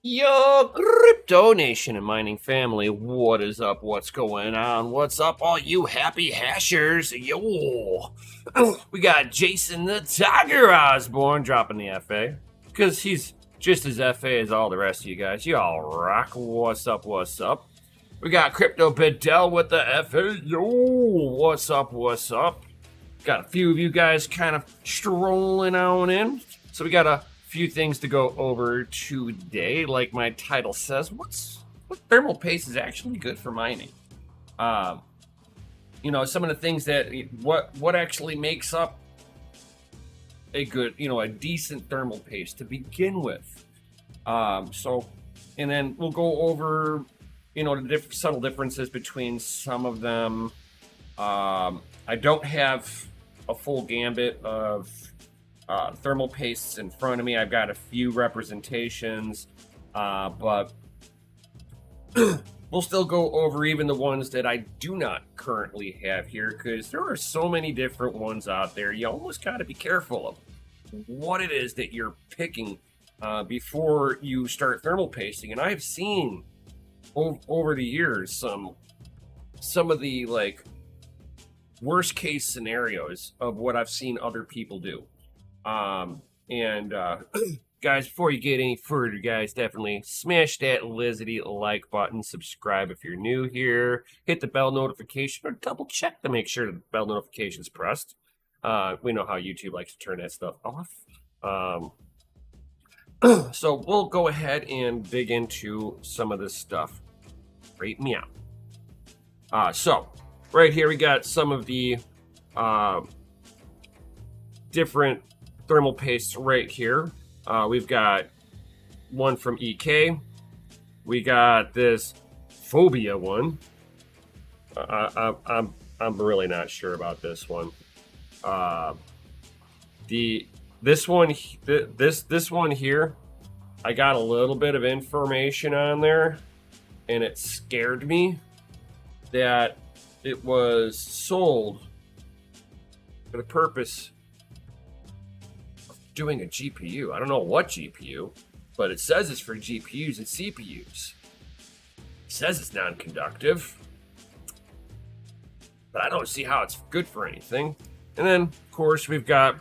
Yo, Crypto Nation and mining family, what is up? What's going on? What's up, all you happy hashers? Yo, we got Jason the Tiger Osborne dropping the FA because he's just as FA as all the rest of you guys. Y'all rock. What's up? What's up? We got Crypto Bedell with the FA. Yo, what's up? What's up? Got a few of you guys kind of strolling on in. So we got a few things to go over today. Like my title says, what thermal paste is actually good for mining? Some of the things that what actually makes up a good, a decent thermal paste to begin with. And then we'll go over, the subtle differences between some of them. I don't have a full gambit of thermal pastes in front of me. I've got a few representations, but we'll still go over even the ones that I do not currently have here, because there are so many different ones out there. You almost got to be careful of what it is that you're picking before you start thermal pasting. And I've seen over the years some of the worst case scenarios of what I've seen other people do. Guys, before you get any further, guys, definitely smash that Lizzy like button, subscribe if you're new here, hit the bell notification, or double check to make sure the bell notification's pressed. We know how YouTube likes to turn that stuff off. So we'll go ahead and dig into some of this stuff right meow. So right here we got some of the different thermal pastes right here. We've got one from EK. We got this Phobia one. I'm really not sure about this one. This one here, I got a little bit of information on there, and it scared me that it was sold for the purpose of doing a GPU. I don't know what GPU, but it says it's for GPUs and CPUs. It says it's non-conductive, but I don't see how it's good for anything. And then, of course, we've got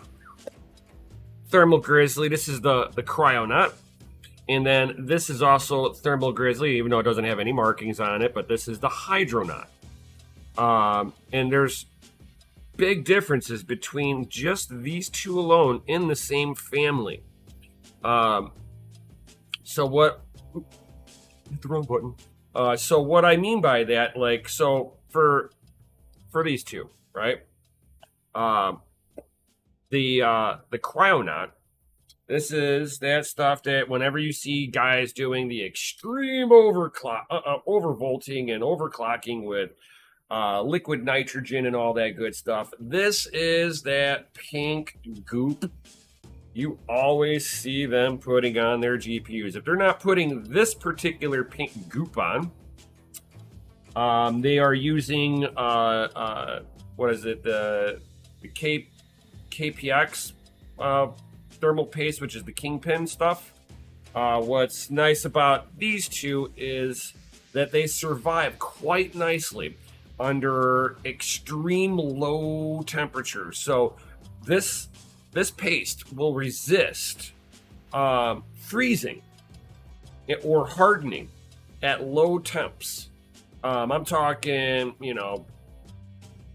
Thermal Grizzly. This is the Cryonaut. And then this is also Thermal Grizzly, even though it doesn't have any markings on it, but this is the Hydronaut. And there's big differences between just these two alone in the same family. So what? Hit the wrong button. So what I mean by that, so for these two, right? The Cryonaut. This is that stuff that whenever you see guys doing the extreme overvolting and overclocking with liquid nitrogen and all that good stuff, this is that pink goop you always see them putting on their GPUs. If they're not putting this particular pink goop on, they are using what is it, the KPX thermal paste, which is the Kingpin stuff. What's nice about these two is that they survive quite nicely under extreme low temperatures. So this paste will resist freezing or hardening at low temps. I'm talking,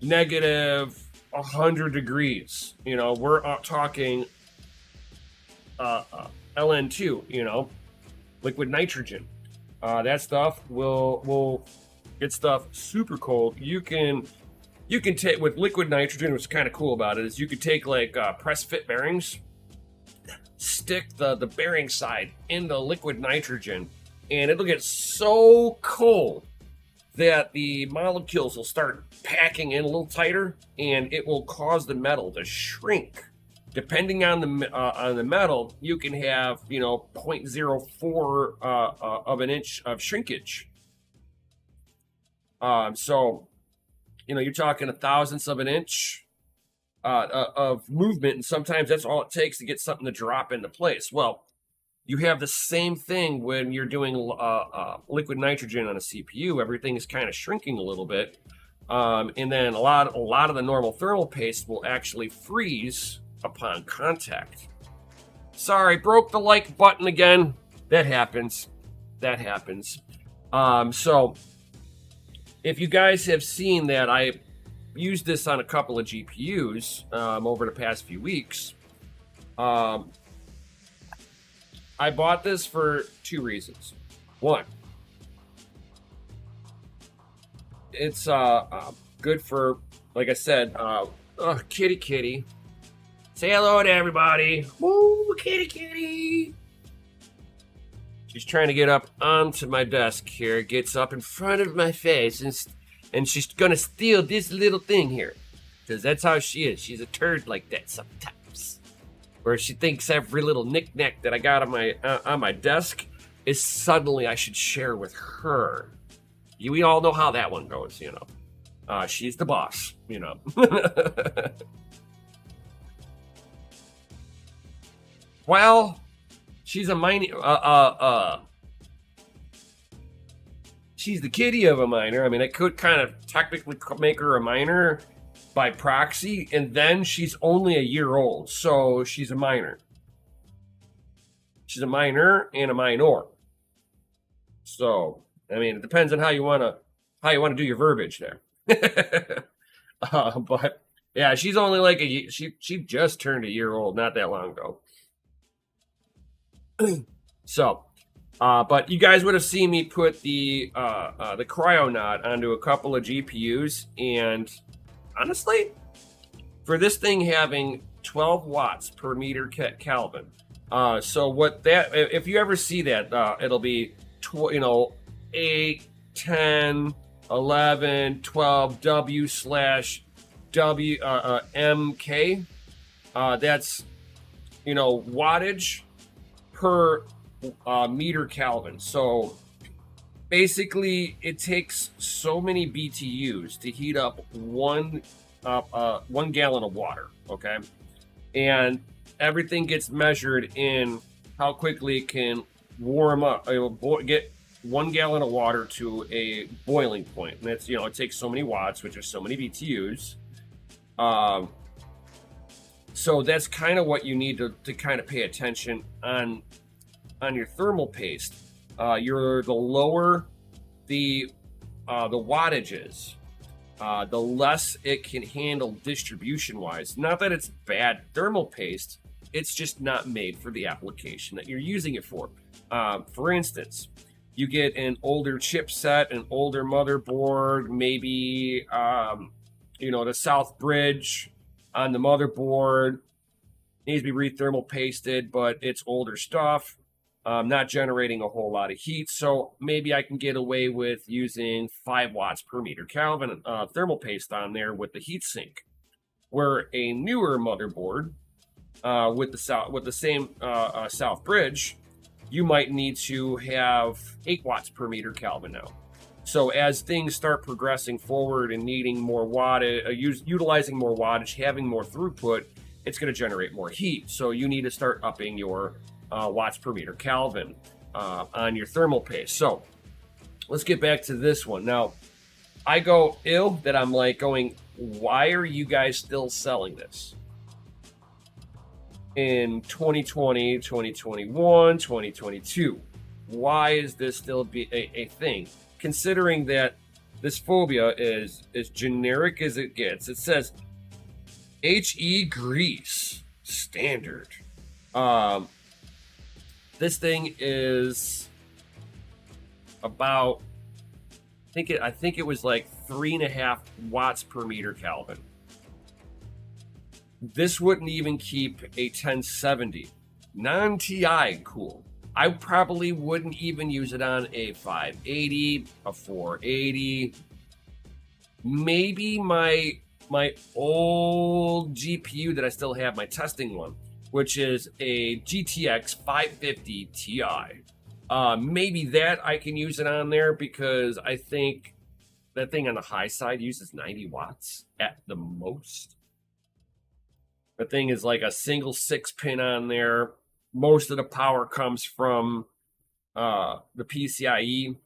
negative 100 degrees. We're talking LN2, liquid nitrogen. That stuff will get stuff super cold. You can take with liquid nitrogen. What's kind of cool about it is you could take press fit bearings, stick the bearing side into liquid nitrogen, and it'll get so cold that the molecules will start packing in a little tighter, and it will cause the metal to shrink. Depending on the metal, you can have 0.04 of an inch of shrinkage. So you're talking a thousandth of an inch of movement, and sometimes that's all it takes to get something to drop into place. Well, You have the same thing when you're doing liquid nitrogen on a CPU. Everything is kind of shrinking a little bit, and then a lot of the normal thermal paste will actually freeze upon contact. Sorry, broke the like button again. That happens. That happens. So if you guys have seen that, I used this on a couple of GPUs over the past few weeks. I bought this for two reasons. One, it's good for, like I said, kitty. Say hello to everybody. Woo, kitty. She's trying to get up onto my desk here. Gets up in front of my face and she's gonna steal this little thing here, because that's how she is. She's a turd like that sometimes, where she thinks every little knick-knack that I got on my desk is suddenly I should share with her. We all know how that one goes, you know. She's the boss, you know. Well, she's a mining. She's the kitty of a miner. I mean, I could kind of technically make her a miner by proxy, and then she's only a year old, so she's a miner. She's a miner and a minor. So, I mean, it depends on how you want to do your verbiage there. But yeah, she's only like she just turned a year old not that long ago. So, but you guys would have seen me put the Cryonaut onto a couple of GPUs, and honestly, for this thing having 12 watts per meter Kelvin, so what that, if you ever see that, it'll be 8, 10, 11, 12 W slash W MK. That's wattage per meter Kelvin. So basically, it takes so many BTUs to heat up 1 gallon of water. Okay, and everything gets measured in how quickly it can warm up, get 1 gallon of water to a boiling point. And that's, it takes so many watts, which are so many BTUs. So that's kind of what you need to kind of pay attention on your thermal paste. The lower the wattage is, the less it can handle distribution wise. Not that it's bad thermal paste, it's just not made for the application that you're using it for. For instance, you get an older chipset, an older motherboard, maybe the South Bridge on the motherboard needs to be re-thermal pasted, but it's older stuff, not generating a whole lot of heat. So maybe I can get away with using 5 watts per meter Kelvin thermal paste on there with the heatsink. Where a newer motherboard with the same South Bridge, you might need to have 8 watts per meter Kelvin now. So as things start progressing forward and needing more wattage, utilizing more wattage, having more throughput, it's going to generate more heat. So you need to start upping your watts per meter Kelvin on your thermal paste. So let's get back to this one. Now, I go ill that I'm like going, why are you guys still selling this? In 2020, 2021, 2022. Why is this still a thing? Considering that this phobia is as generic as it gets. It says HE Grease standard. This thing is about, I think it was like 3.5 watts per meter Kelvin. This wouldn't even keep a 1070 non-TI cool. I probably wouldn't even use it on a 580, a 480. Maybe my old GPU that I still have, my testing one, which is a GTX 550 Ti. Maybe that I can use it on there, because I think that thing on the high side uses 90 watts at the most. The thing is like a single 6-pin on there. most of the power comes from the PCIe.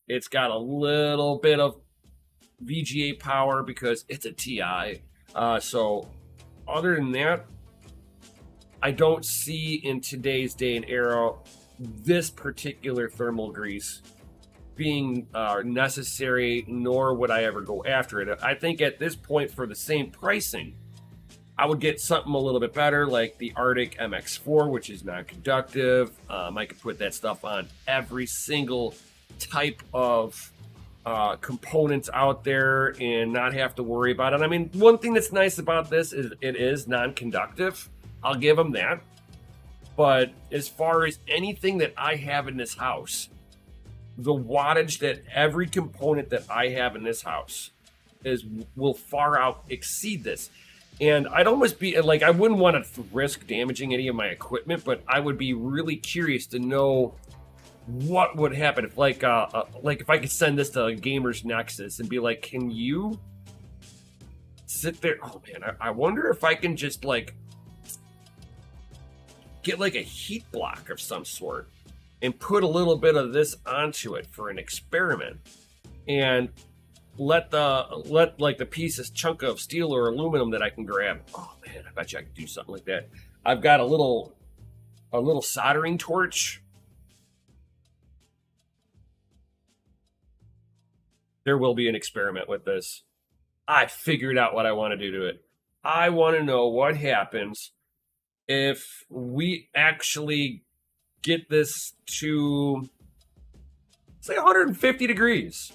It's got a little bit of VGA power because it's a TI. So other than that, I don't see in today's day and era this particular thermal grease being necessary, nor would I ever go after it. I think at this point, for the same pricing, I would get something a little bit better, like the Arctic MX4, which is non-conductive. I could put that stuff on every single type of components out there and not have to worry about it. I mean, one thing that's nice about this is it is non-conductive. I'll give them that. But as far as anything that I have in this house, the wattage that every component that I have in this house will far out exceed this. And I'd almost be like, I wouldn't want to risk damaging any of my equipment, but I would be really curious to know what would happen if like if I could send this to Gamers Nexus and be like, can you sit there? Oh man, I wonder if I can just like get like a heat block of some sort and put a little bit of this onto it for an experiment, and let like the pieces chunk of steel or aluminum that I can grab. Oh man, I bet you I could do something like that. I've got a little soldering torch. There will be an experiment with this. I figured out what I want to do to it. I want to know what happens if we actually get this to, say, 150 degrees.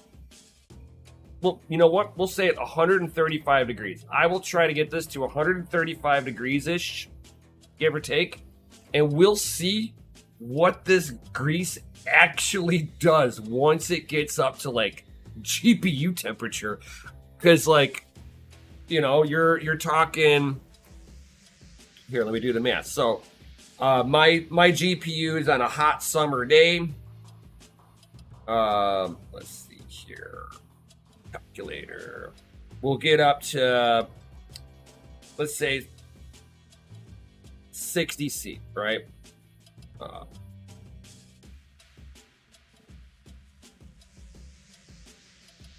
Well, you know what? We'll say it 135 degrees. I will try to get this to 135 degrees-ish, give or take, and we'll see what this grease actually does once it gets up to, like, GPU temperature. Because, like, you know, you're talking... Here, let me do the math. So, my GPU is on a hot summer day. Let's see here. Calculator. We'll get up to, let's say, 60C, right?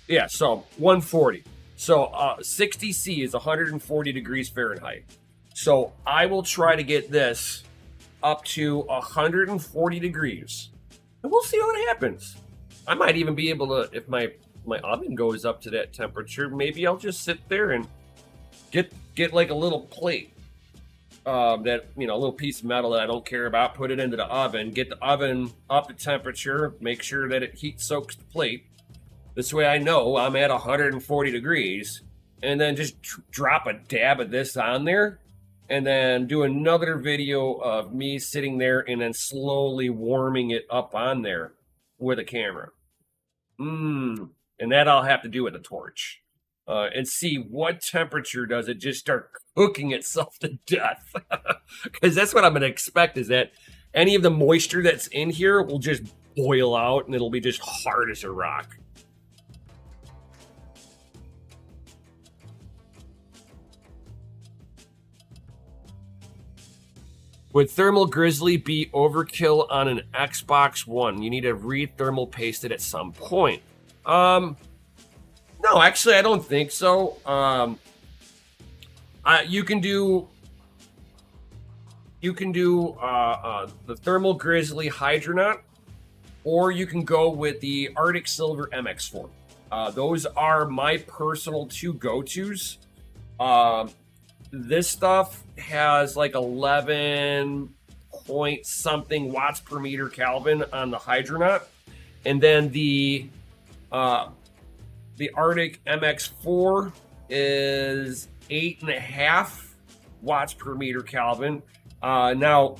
Yeah, so 140. So 60C is 140 degrees Fahrenheit. So I will try to get this up to 140 degrees. And we'll see what happens. I might even be able to, if my oven goes up to that temperature, maybe I'll just sit there and get like a little plate. That, you know, a little piece of metal that I don't care about, put it into the oven, get the oven up to temperature, make sure that it heat soaks the plate. This way I know I'm at 140 degrees, and then just drop a dab of this on there, and then do another video of me sitting there and then slowly warming it up on there with a camera. And that I'll have to do with a torch. And see what temperature does it just start cooking itself to death. Because that's what I'm going to expect, is that any of the moisture that's in here will just boil out and it'll be just hard as a rock. Would Thermal Grizzly be overkill on an Xbox One? You need to re-thermal paste it at some point. No, actually, I don't think so. You can do the Thermal Grizzly Hydronaut, or you can go with the Arctic Silver MX4. Those are my personal two go-tos. This stuff has like 11 point something watts per meter Kelvin on the Hydronaut, and then the Arctic MX4 is 8.5 watts per meter Kelvin. Now,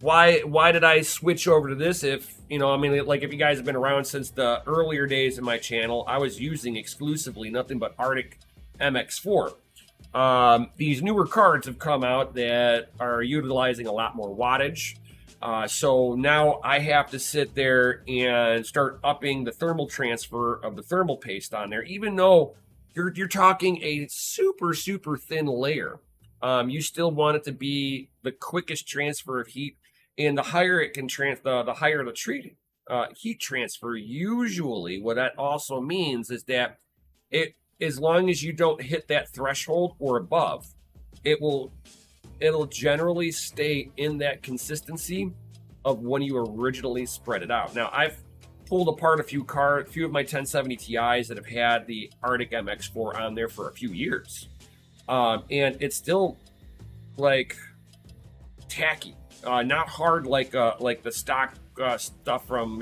why did I switch over to this? If you know, I mean, like if you guys have been around since the earlier days of my channel, I was using exclusively nothing but Arctic MX4. These newer cards have come out that are utilizing a lot more wattage. So now I have to sit there and start upping the thermal transfer of the thermal paste on there, even though you're talking a super, super thin layer. You still want it to be the quickest transfer of heat and the higher it can the higher the heat transfer. Usually, what that also means is that it, as long as you don't hit that threshold or above, it will it'll generally stay in that consistency of when you originally spread it out. Now, I've pulled apart a few of my 1070 Ti's that have had the Arctic MX4 on there for a few years, and it's still like tacky, not hard like the stock stuff from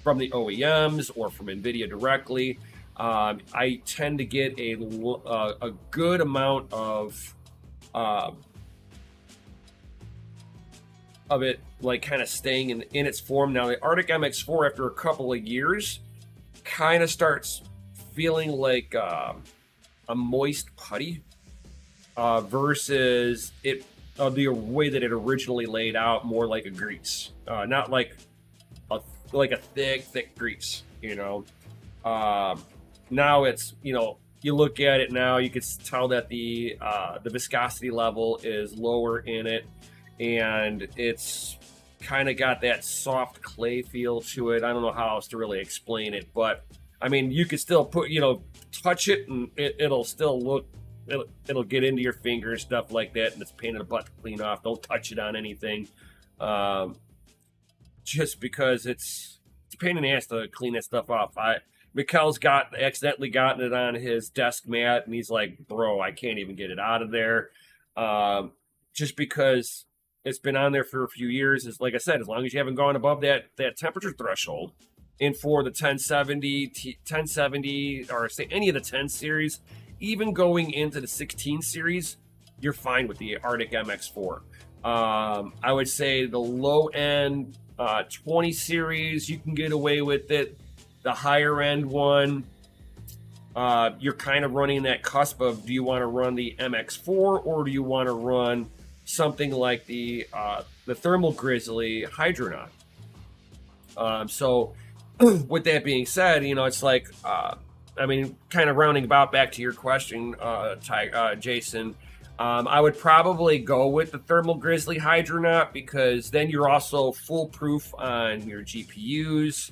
from the OEMs or from NVIDIA directly. I tend to get a good amount of it, like kind of staying in its form. Now the Arctic MX4, after a couple of years, kind of starts feeling like a moist putty versus the way that it originally laid out, more like a grease, not like a thick grease. Now it's you look at it now, you can tell that the viscosity level is lower in it, and it's kind of got that soft clay feel to it. I don't know how else to really explain it, but I mean, you could still touch it, and it'll still look, it'll get into your finger and stuff like that, and it's a pain in the butt to clean off. Don't touch it on anything, just because it's a pain in the ass to clean that stuff off. Mikkel's accidentally gotten it on his desk mat, and he's like, "Bro, I can't even get it out of there," just because it's been on there for a few years. Is, like I said, as long as you haven't gone above that temperature threshold. And for the 1070, or say any of the 10 series, even going into the 16 series, you're fine with the Arctic MX4. I would say the low end 20 series, you can get away with it. The higher end one, you're kind of running that cusp of, do you want to run the MX4 or do you want to run something like the Thermal Grizzly Hydronaut? So with that being said, it's like, I mean, kind of rounding about back to your question, Jason, I would probably go with the Thermal Grizzly Hydronaut, because then you're also foolproof on your GPUs,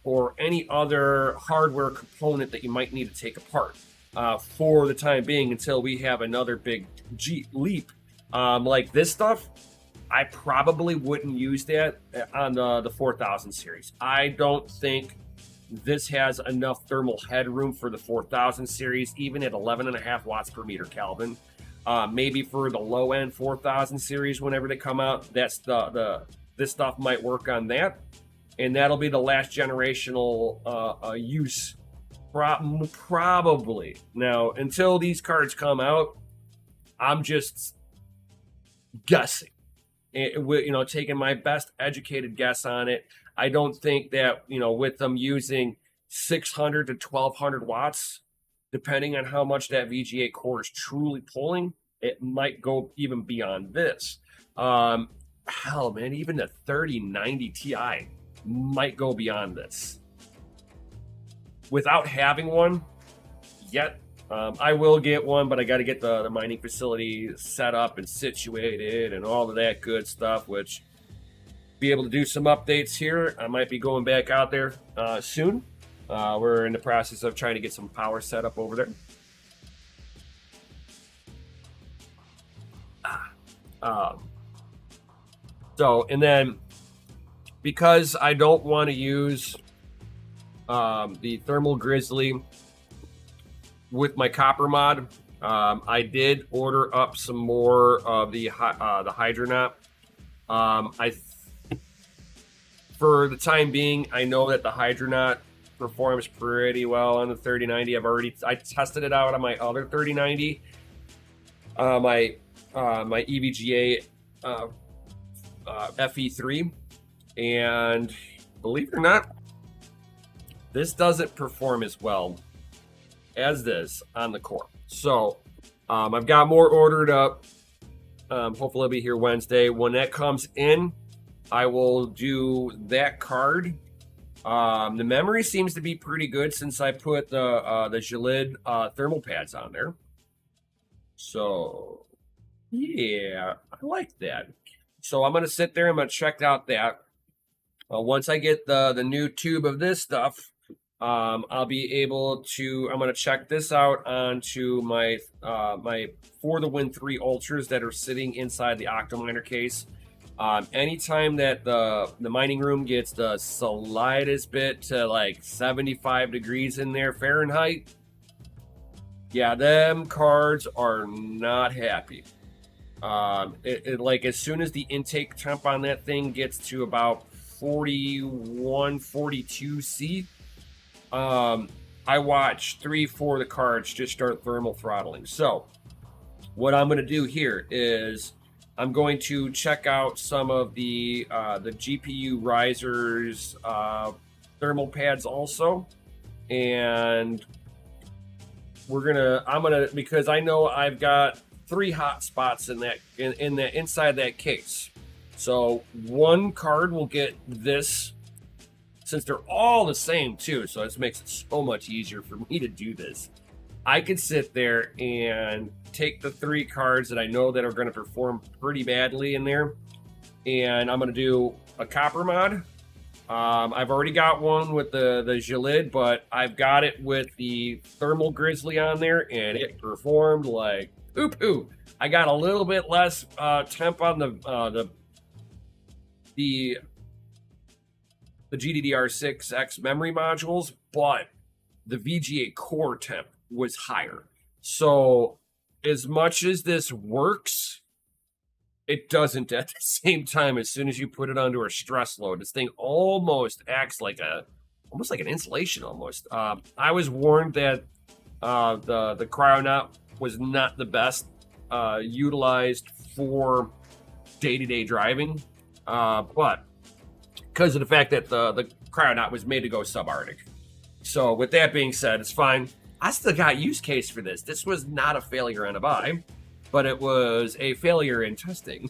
or any other hardware component that you might need to take apart for the time being, until we have another big leap. Like this stuff, I probably wouldn't use that on the 4000 series. I don't think this has enough thermal headroom for the 4000 series, even at 11.5 watts per meter Kelvin. Maybe for the low end 4000 series, whenever they come out, that's this stuff might work on that, and that'll be the last generational use, probably. Now, until these cards come out, I'm just guessing. Taking my best educated guess on it. I don't think that, with them using 600 to 1200 watts, depending on how much that VGA core is truly pulling, it might go even beyond this. Hell, man, even the 3090 Ti might go beyond this. Without having one yet, I will get one, but I got to get the mining facility set up and situated and all of that good stuff, which be able to do some updates here. I might be going back out there soon. We're in the process of trying to get some power set up over there. And then because I don't want to use the Thermal Grizzly with my copper mod, I did order up some more of the Hydronaut. For the time being, I know that the Hydronaut performs pretty well on the 3090. I tested it out on my other 3090, my EVGA FE3, and believe it or not, this doesn't perform as well as this on the core. So I've got more ordered up. Hopefully I'll be here Wednesday. When that comes in, I will do that card. The memory seems to be pretty good since I put the Gilid thermal pads on there. So yeah, I like that. So I'm going to sit there. I'm going to check out that. Once I get the new tube of this stuff, I'll be able to. I'm going to check this out onto my my For the Win 3 Ultras that are sitting inside the Octominer case. Anytime that the mining room gets the slightest bit to like 75 degrees in there Fahrenheit, yeah, them cards are not happy. Like as soon as the intake temp on that thing gets to about 41, 42 C, I watch 3-4 of the cards just start thermal throttling. So what I'm going to do here is I'm going to check out some of the GPU risers thermal pads also, and I'm gonna, because I know I've got 3 hot spots in that inside that case. So one card will get this, since they're all the same too, so this makes it so much easier for me to do this. I could sit there and take the 3 cards that I know that are going to perform pretty badly in there, and I'm going to do a copper mod. I've already got one with the Gelid, but I've got it with the Thermal Grizzly on there, and it performed like poo-poo. I got a little bit less temp on the GDDR6X memory modules, but the VGA core temp was higher. So as much as this works, it doesn't at the same time. As soon as you put it onto a stress load, this thing almost acts like almost like an insulation almost. I was warned that the Cryonaut was not the best utilized for day-to-day driving, but because of the fact that the Cryonaut was made to go subarctic. So with that being said, it's fine. I still got use case for this. This was not a failure on a buy, but it was a failure in testing.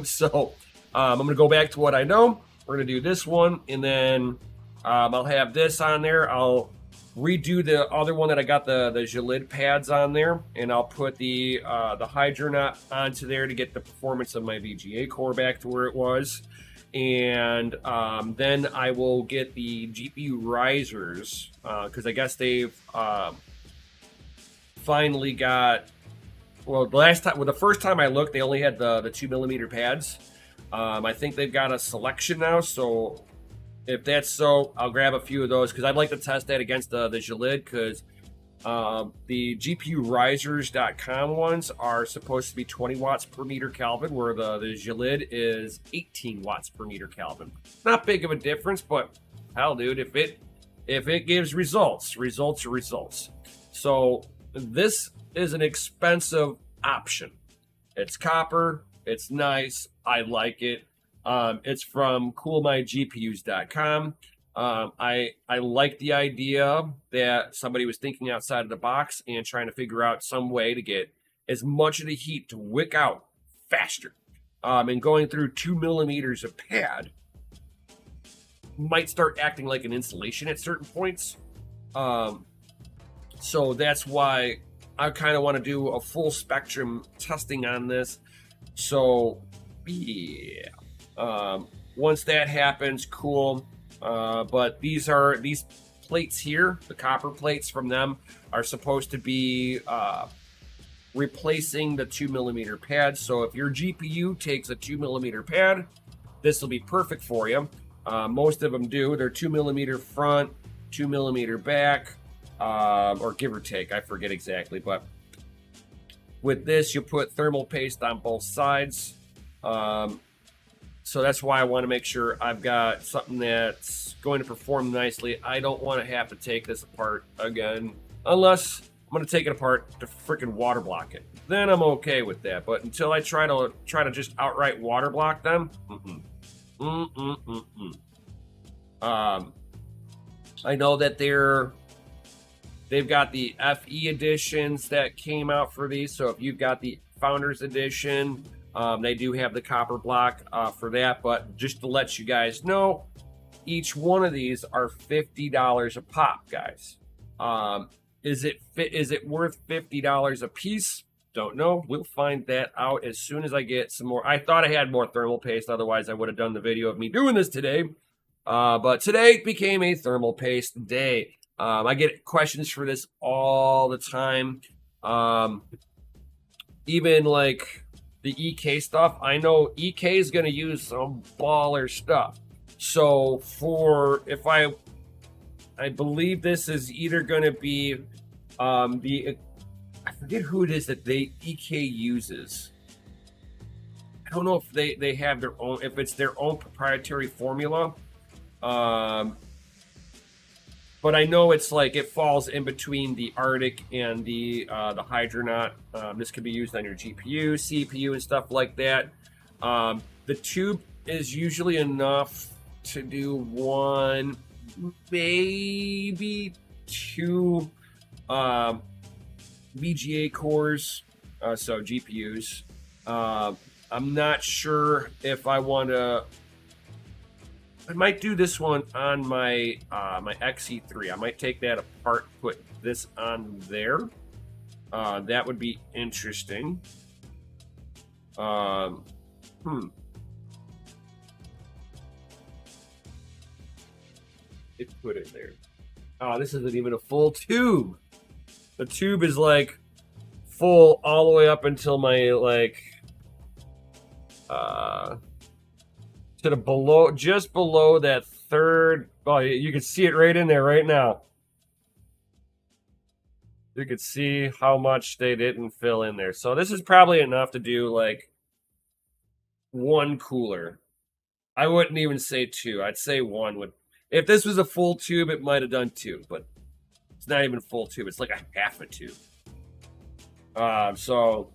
So I'm going to go back to what I know. We're going to do this one, and then I'll have this on there. I'll redo the other one that I got the Gelid pads on there, and I'll put the Hydronaut onto there to get the performance of my VGA core back to where it was. And then I will get the GPU risers, because I guess they've finally got. Well, the first time I looked, they only had the 2mm pads. I think they've got a selection now, so if that's so, I'll grab a few of those, because I'd like to test that against the Gelid, because the GPUrisers.com ones are supposed to be 20 watts per meter Kelvin, where the Gelid is 18 watts per meter Kelvin. Not big of a difference, but hell, dude, if it gives results are results. So this is an expensive option. It's copper. It's nice. I like it. It's from coolmygpus.com. I like the idea that somebody was thinking outside of the box and trying to figure out some way to get as much of the heat to wick out faster. And going through 2mm of pad might start acting like an insulation at certain points. So that's why I kind of want to do a full spectrum testing on this. So yeah, once that happens, cool. But these plates here, the copper plates from them, are supposed to be replacing the 2mm pad. So if your GPU takes a 2mm pad, this will be perfect for you. Most of them do. They're 2mm front, 2mm back, or give or take. I forget exactly. But with this, you put thermal paste on both sides. So that's why I want to make sure I've got something that's going to perform nicely. I don't want to have to take this apart again, unless I'm going to take it apart to freaking water block it. Then I'm okay with that. But until I try to just outright water block them, I know that they've got the FE editions that came out for these. So if you've got the Founders Edition, they do have the copper block for that. But just to let you guys know, each one of these are $50 a pop, guys. Is it worth $50 a piece? Don't know. We'll find that out as soon as I get some more. I thought I had more thermal paste. Otherwise, I would have done the video of me doing this today. But today became a thermal paste day. I get questions for this all the time. Even like the EK stuff. I know EK is going to use some baller stuff. So for if I believe this is either going to be I forget who it is that EK uses. I don't know if they have their own, if it's their own proprietary formula. But I know it's like it falls in between the Arctic and the Hydronaut. This could be used on your GPU, CPU, and stuff like that. The tube is usually enough to do one, maybe two VGA cores, so GPUs. I'm not sure if I want to. I might do this one on my my XE3. I might take that apart, put this on there. That would be interesting. It put it there. Oh, this isn't even a full tube. The tube is like full all the way up until my like to the below, just below that third. Oh, you can see it right in there right now. You can see how much they didn't fill in there. So this is probably enough to do like one cooler. I wouldn't even say two. I'd say one would. If this was a full tube, it might have done two, but it's not even a full tube. It's like a half a tube. So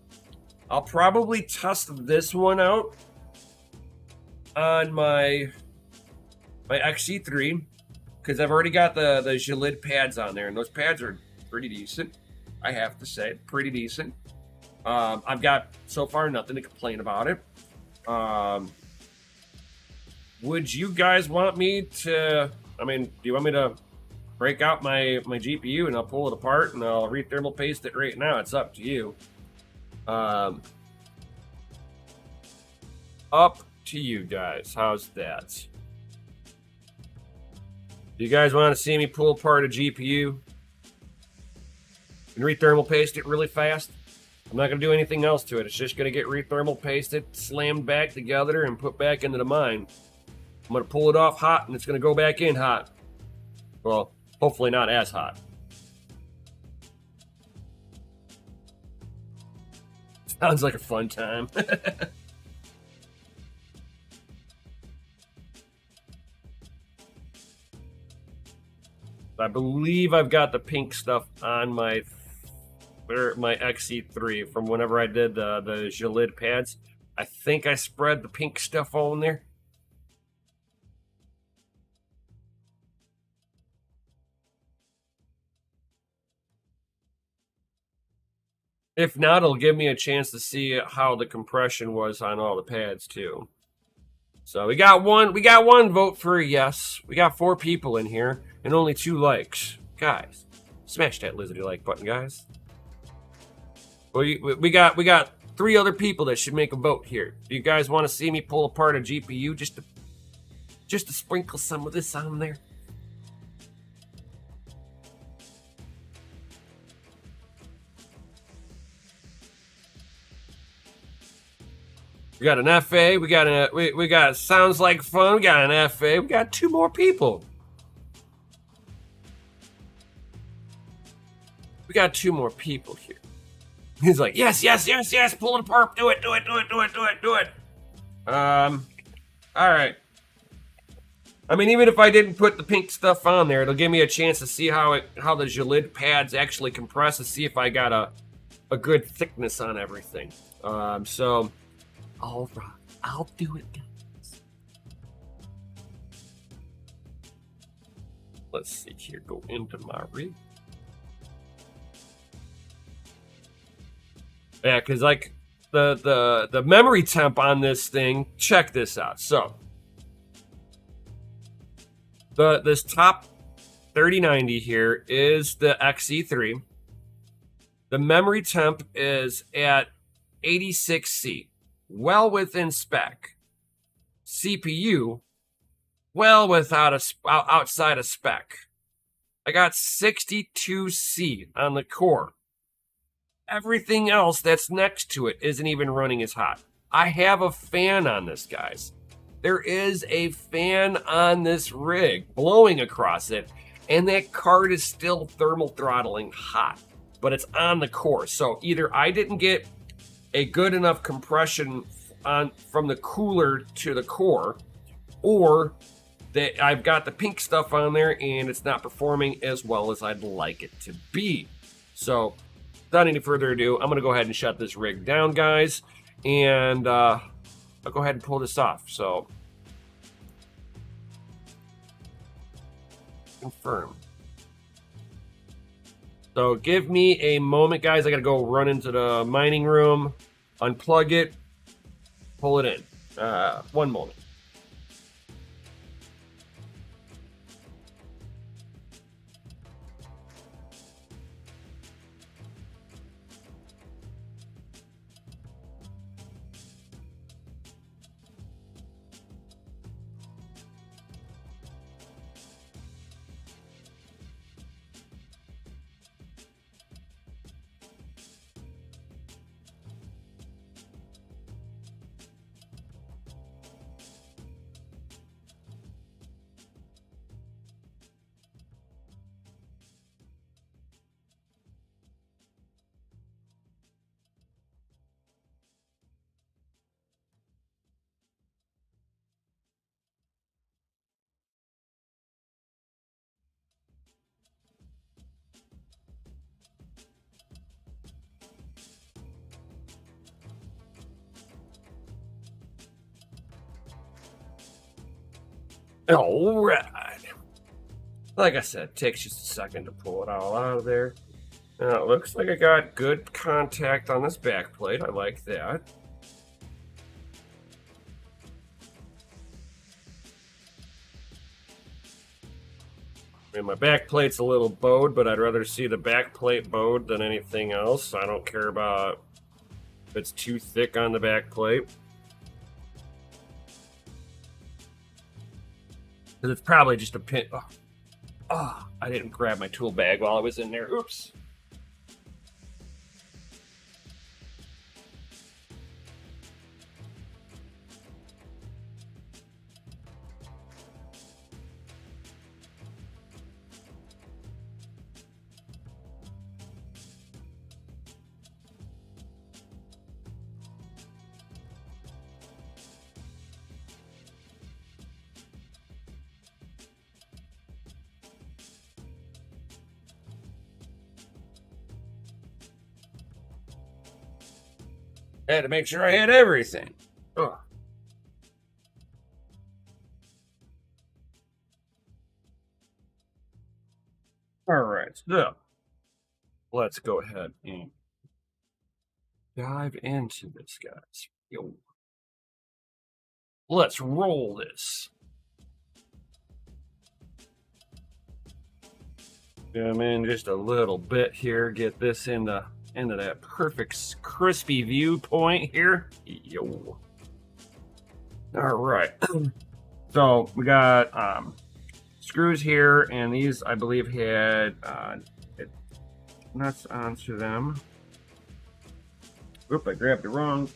I'll probably test this one out on my XE3 because I've already got the Gilid pads on there, and those pads are pretty decent. I have to say, pretty decent. I've got so far nothing to complain about it. Would you guys want me to? I mean, do you want me to break out my GPU and I'll pull it apart and I'll rethermal paste it right now? It's up to you. Up to you guys. How's that? Do you guys want to see me pull apart a GPU and rethermal paste it really fast? I'm not going to do anything else to it. It's just going to get rethermal pasted, slammed back together, and put back into the mine. I'm going to pull it off hot, and it's going to go back in hot. Well, hopefully not as hot. Sounds like a fun time. I believe I've got the pink stuff on my XE3 from whenever I did the Gilid pads. I think I spread the pink stuff on there. If not, it'll give me a chance to see how the compression was on all the pads too. So we got one vote for a yes. We got 4 people in here and only 2 likes. Guys, smash that lizardy like button, guys. We got 3 other people that should make a vote here. Do you guys want to see me pull apart a GPU just to sprinkle some of this on there? We got an FA. We got sounds like fun. We got an FA. We got 2 more people. We got 2 more people here. He's like, yes, pull it apart. Do it. All right. I mean, even if I didn't put the pink stuff on there, it'll give me a chance to see how the Gilid pads actually compress, to see if I got a good thickness on everything. So, all right, I'll do it, guys. Let's see here. Go into my rig. Yeah, because like the memory temp on this thing. Check this out. So this top 3090 here is the XE3. The memory temp is at 86C, well within spec. CPU, well outside of spec. I got 62C on the core. Everything else that's next to it isn't even running as hot. I have a fan on this, guys. There is a fan on this rig blowing across it, and that card is still thermal throttling hot, but it's on the core. So either I didn't get a good enough compression from the cooler to the core, or that I've got the pink stuff on there and it's not performing as well as I'd like it to be. So without any further ado, I'm going to go ahead and shut this rig down, guys, and I'll go ahead and pull this off. So confirm. So give me a moment, guys. I got to go run into the mining room, unplug it, pull it in. One moment. All right. Like I said, it takes just a second to pull it all out of there. Now, it looks like I got good contact on this back plate. I like that. I mean, my back plate's a little bowed, but I'd rather see the back plate bowed than anything else. I don't care about if it's too thick on the back plate. Because it's probably just a pin. Oh, I didn't grab my tool bag while I was in there. Oops. I had to make sure I had everything. Ugh. All right, so let's go ahead and dive into this, guys. Yo. Let's roll this. Zoom in just a little bit here. Get this into that perfect crispy viewpoint here. Yo. All right. So we got screws here, and these I believe had nuts onto them. Oop, I grabbed it wrong.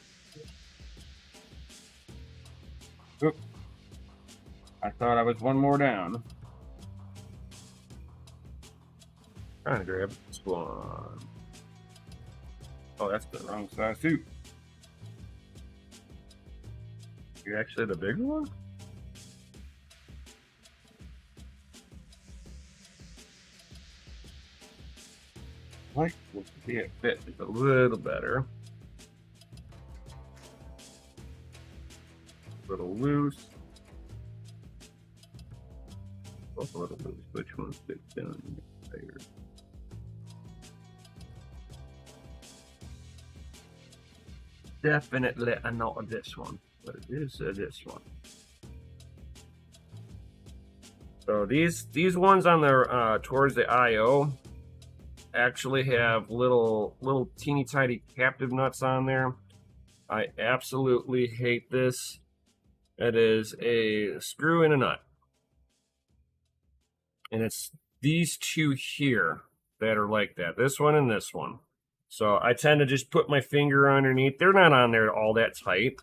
Oop. I thought I was one more down. Trying to grab this one. Oh, that's the wrong size too. You're actually the bigger one? Like, we'll see it fit a little better. A little loose. Both a little loose. Which one fits down there? Definitely not this one, but it is this one. So these ones on the towards the IO, actually have little teeny tiny captive nuts on there. I absolutely hate this. It is a screw in a nut. And it's these two here that are like that. This one and this one. So I tend to just put my finger underneath. They're not on there all that tight.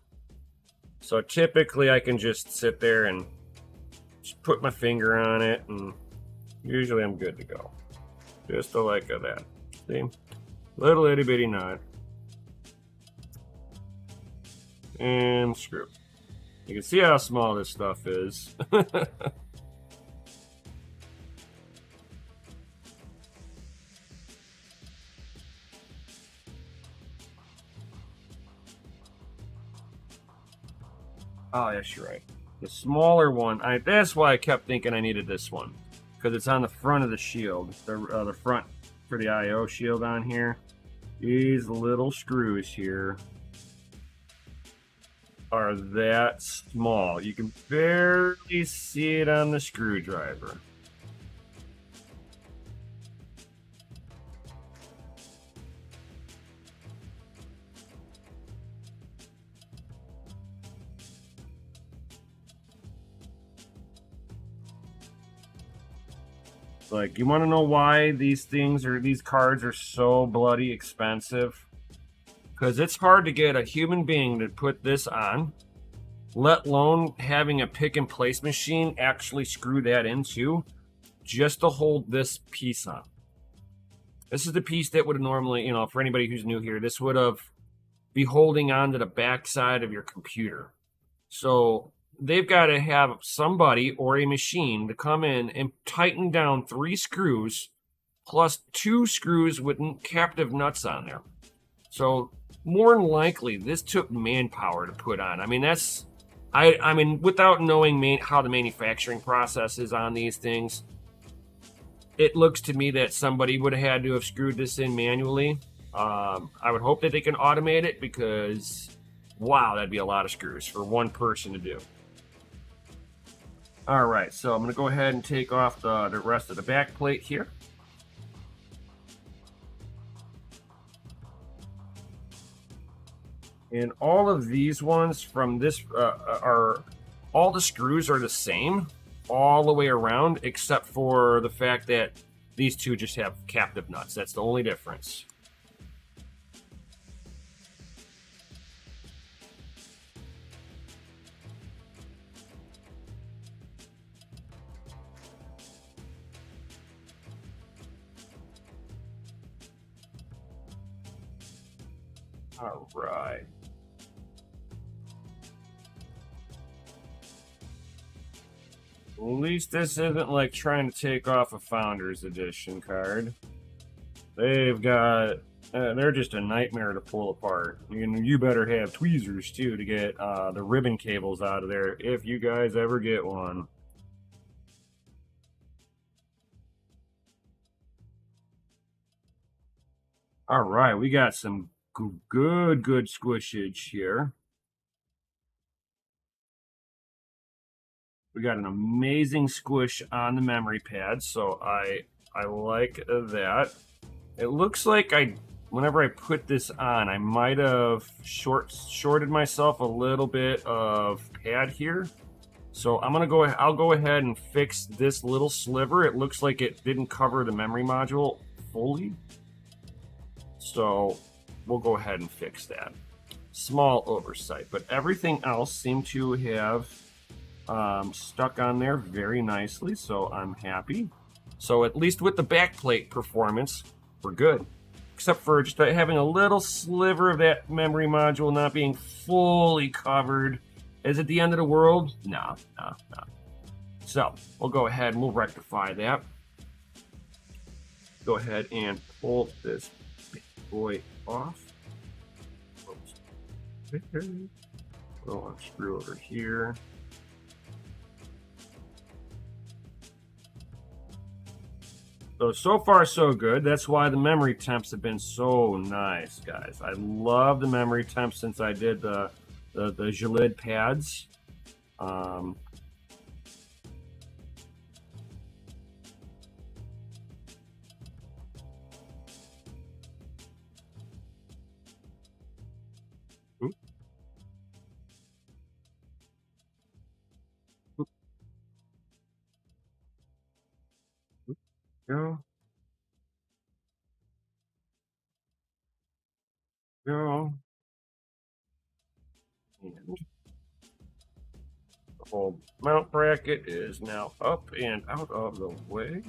So typically I can just sit there and just put my finger on it, and usually I'm good to go. Just the like of that. See? Little itty bitty knot. And screw. You can see how small this stuff is. Oh, yes, you're right. The smaller one, that's why I kept thinking I needed this one. Because it's on the front of the shield. The front for the IO shield on here. These little screws here are that small. You can barely see it on the screwdriver. Like, you want to know why these cards are so bloody expensive? Because it's hard to get a human being to put this on, let alone having a pick and place machine actually screw that into, just to hold this piece on. This is the piece that would have normally, for anybody who's new here, this would have be holding on to the backside of your computer. So they've got to have somebody or a machine to come in and tighten down 3 screws plus 2 screws with captive nuts on there. So more than likely, this took manpower to put on. I mean, I mean, without knowing how the manufacturing process is on these things, it looks to me that somebody would have had to have screwed this in manually. I would hope that they can automate it, because wow, that'd be a lot of screws for one person to do. All right, so I'm going to go ahead and take off the rest of the back plate here. And all of these ones from this all the screws are the same all the way around, except for the fact that these two just have captive nuts. That's the only difference. All right. At least this isn't like trying to take off a Founders Edition card. They've got... they're just a nightmare to pull apart. You better have tweezers, too, to get the ribbon cables out of there, if you guys ever get one. All right, we got some good squishage here. We got an amazing squish on the memory pad, so I like that. It looks like whenever I put this on, I might have shorted myself a little bit of pad here. So I'll go ahead and fix this little sliver. It looks like it didn't cover the memory module fully. So we'll go ahead and fix that. Small oversight, but everything else seemed to have stuck on there very nicely, so I'm happy. So at least with the backplate performance, we're good. Except for just having a little sliver of that memory module not being fully covered. Is it the end of the world? No. So we'll go ahead and we'll rectify that. Go ahead and pull this boy off. Go unscrew over here. So far so good. That's why the memory temps have been so nice, guys. I love the memory temps since I did the Gelid pads. Go. Go. And the whole mount bracket is now up and out of the way.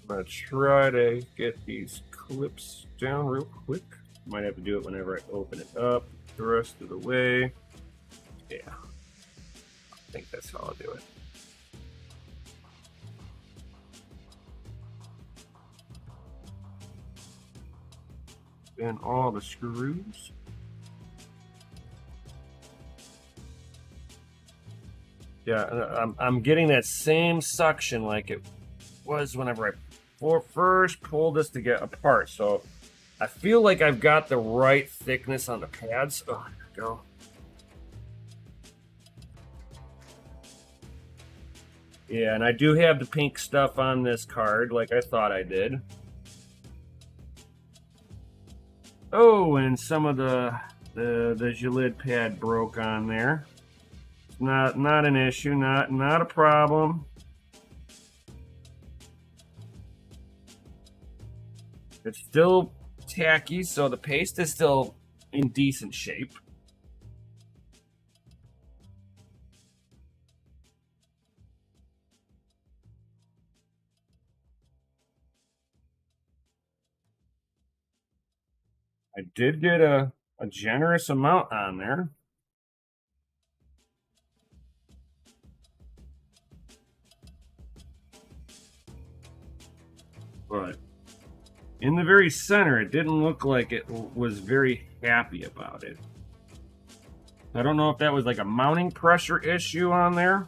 I'm going to try to get these clips down real quick. Might have to do it whenever I open it up the rest of the way. Yeah, I think that's how I'll do it. And all the screws. Yeah, I'm getting that same suction like it was whenever I first pulled this to get apart. So I feel like I've got the right thickness on the pads. Oh, there we go. Yeah, and I do have the pink stuff on this card like I thought I did. Oh, and some of the Gillid pad broke on there. Not an issue, not a problem. It's still tacky, so the paste is still in decent shape. I did get a generous amount on there. But in the very center, it didn't look like it was very happy about it. I don't know if that was like a mounting pressure issue on there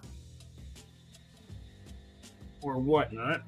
or whatnot.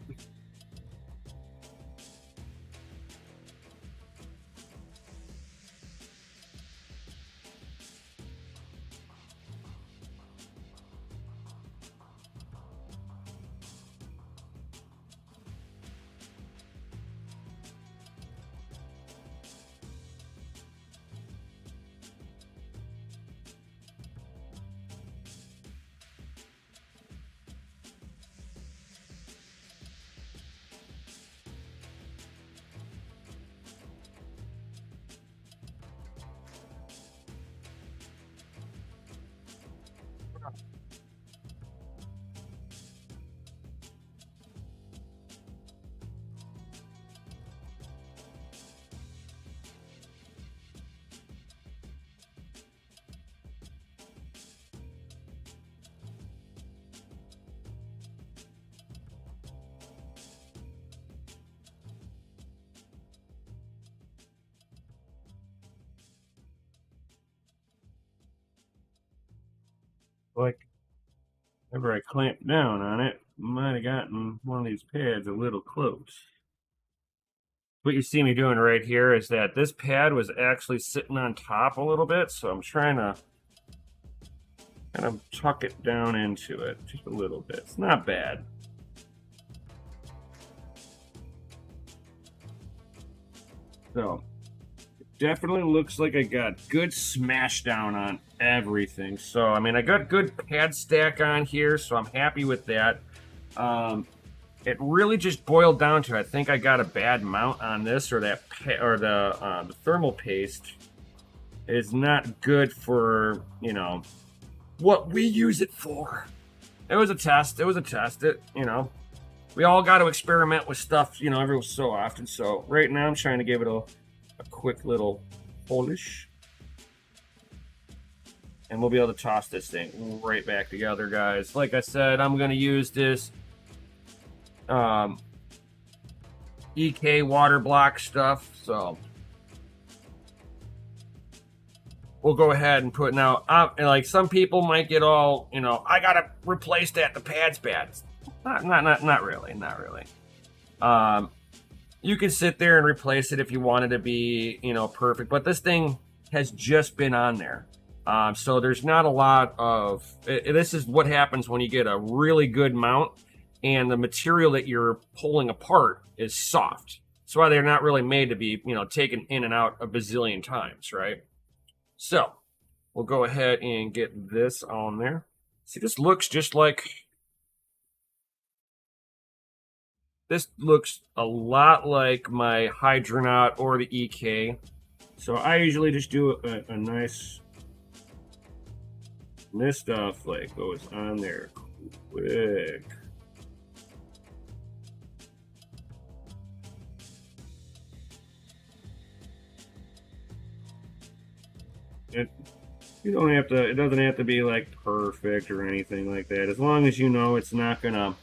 Like, whenever I clamped down on it, might have gotten one of these pads a little close. What you see me doing right here is that this pad was actually sitting on top a little bit, so I'm trying to kind of tuck it down into it just a little bit. It's not bad. So, it definitely looks like I got good smash down on everything. So, I mean, I got good pad stack on here, so I'm happy with that. It really just boiled down to, I think I got a bad mount on this, or that, or the thermal paste is not good for, you know, what we use it for. It was a test. It was a test. We all got to experiment with stuff, you know, every so often. So right now I'm trying to give it a quick little polish. And we'll be able to toss this thing right back together, guys. Like I said, I'm going to use this EK water block stuff. So we'll go ahead and put now. Like some people might get all, you know, I gotta replace that. The pad's bad. Not really. You can sit there and replace it if you want it to be, you know, perfect. But this thing has just been on there, so there's not a lot of. This is what happens when you get a really good mount, and the material that you're pulling apart is soft. That's why they're not really made to be, you know, taken in and out a bazillion times, right? So we'll go ahead and get this on there. See, this looks just like, this looks a lot like my Hydronaut or the EK. So I usually just do a nice, this stuff like goes on there quick. You don't have to, it doesn't have to be like perfect or anything like that. As long as you know it's not gonna,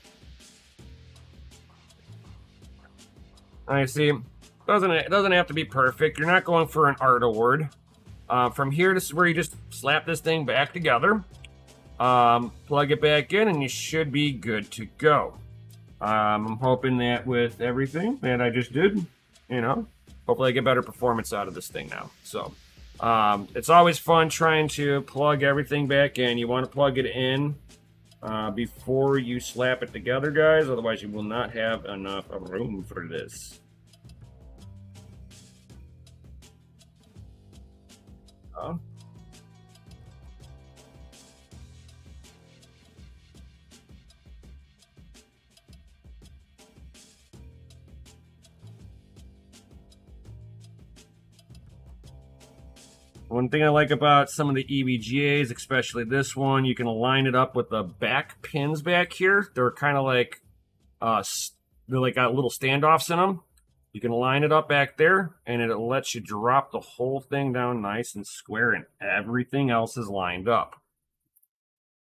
I see, it doesn't have to be perfect. You're not going for an art award. From here, this is where you just slap this thing back together, plug it back in, and you should be good to go. I'm hoping that with everything that I just did, you know, hopefully I get better performance out of this thing now. So it's always fun trying to plug everything back in. You want to plug it in before you slap it together, guys. Otherwise, you will not have enough room for this. One thing I like about some of the EVGAs, especially this one, you can line it up with the back pins back here. They're kind of like, they're like got little standoffs in them. You can line it up back there, and it lets you drop the whole thing down nice and square, and everything else is lined up.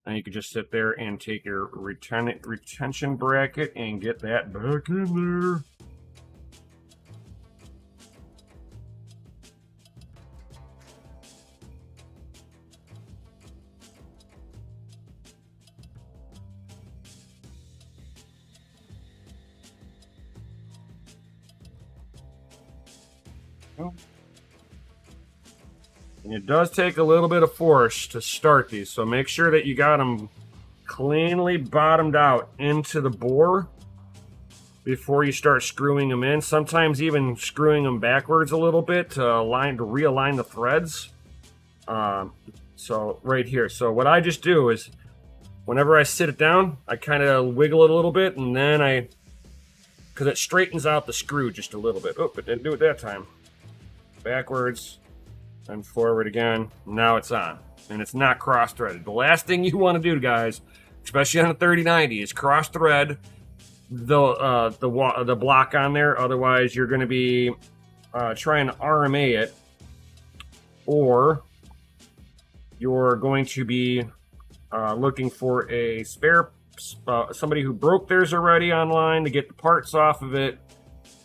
And you can just sit there and take your retention bracket and get that back in there. And it does take a little bit of force to start these, so make sure that you got them cleanly bottomed out into the bore before you start screwing them in. Sometimes even screwing them backwards a little bit to realign the threads. So right here. So what I just do is whenever I sit it down, I kind of wiggle it a little bit, and then because it straightens out the screw just a little bit. Oh, it didn't do it that time. Backwards and forward again. Now it's on, and it's not cross-threaded. The last thing you want to do, guys, especially on a 3090, is cross-thread the block on there. Otherwise, you're going to be trying to RMA it, or you're going to be looking for a spare, somebody who broke theirs already online to get the parts off of it,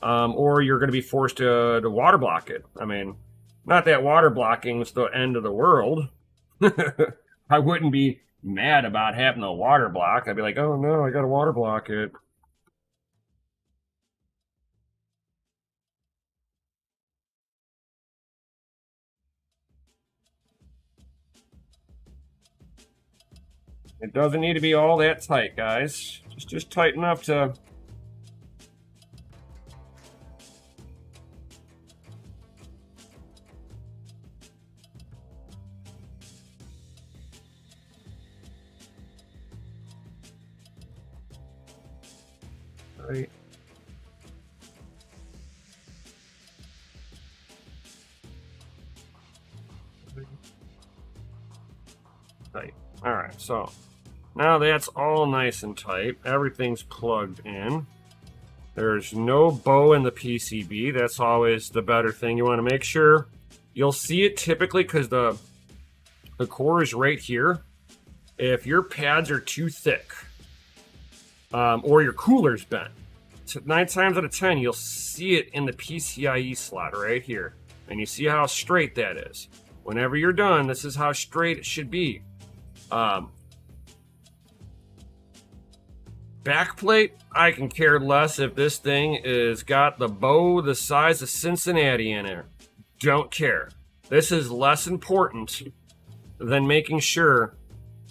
or you're going to be forced to water block it. I mean, not that water blocking is the end of the world. I wouldn't be mad about having a water block. I'd be like, oh no, I got to water block it. It doesn't need to be all that tight, guys. Just tight enough to... Right. Tight. All right, so now that's all nice and tight. Everything's plugged in. There's no bow in the PCB. That's always the better thing. You want to make sure you'll see it typically because the core is right here. If your pads are too thick, or your cooler's bent, 9 times out of 10 you'll see it in the PCIe slot right here, and you see how straight that is. Whenever you're done, this is how straight it should be. Backplate, I can care less if this thing is got the bow the size of Cincinnati in it. Don't care. This is less important than making sure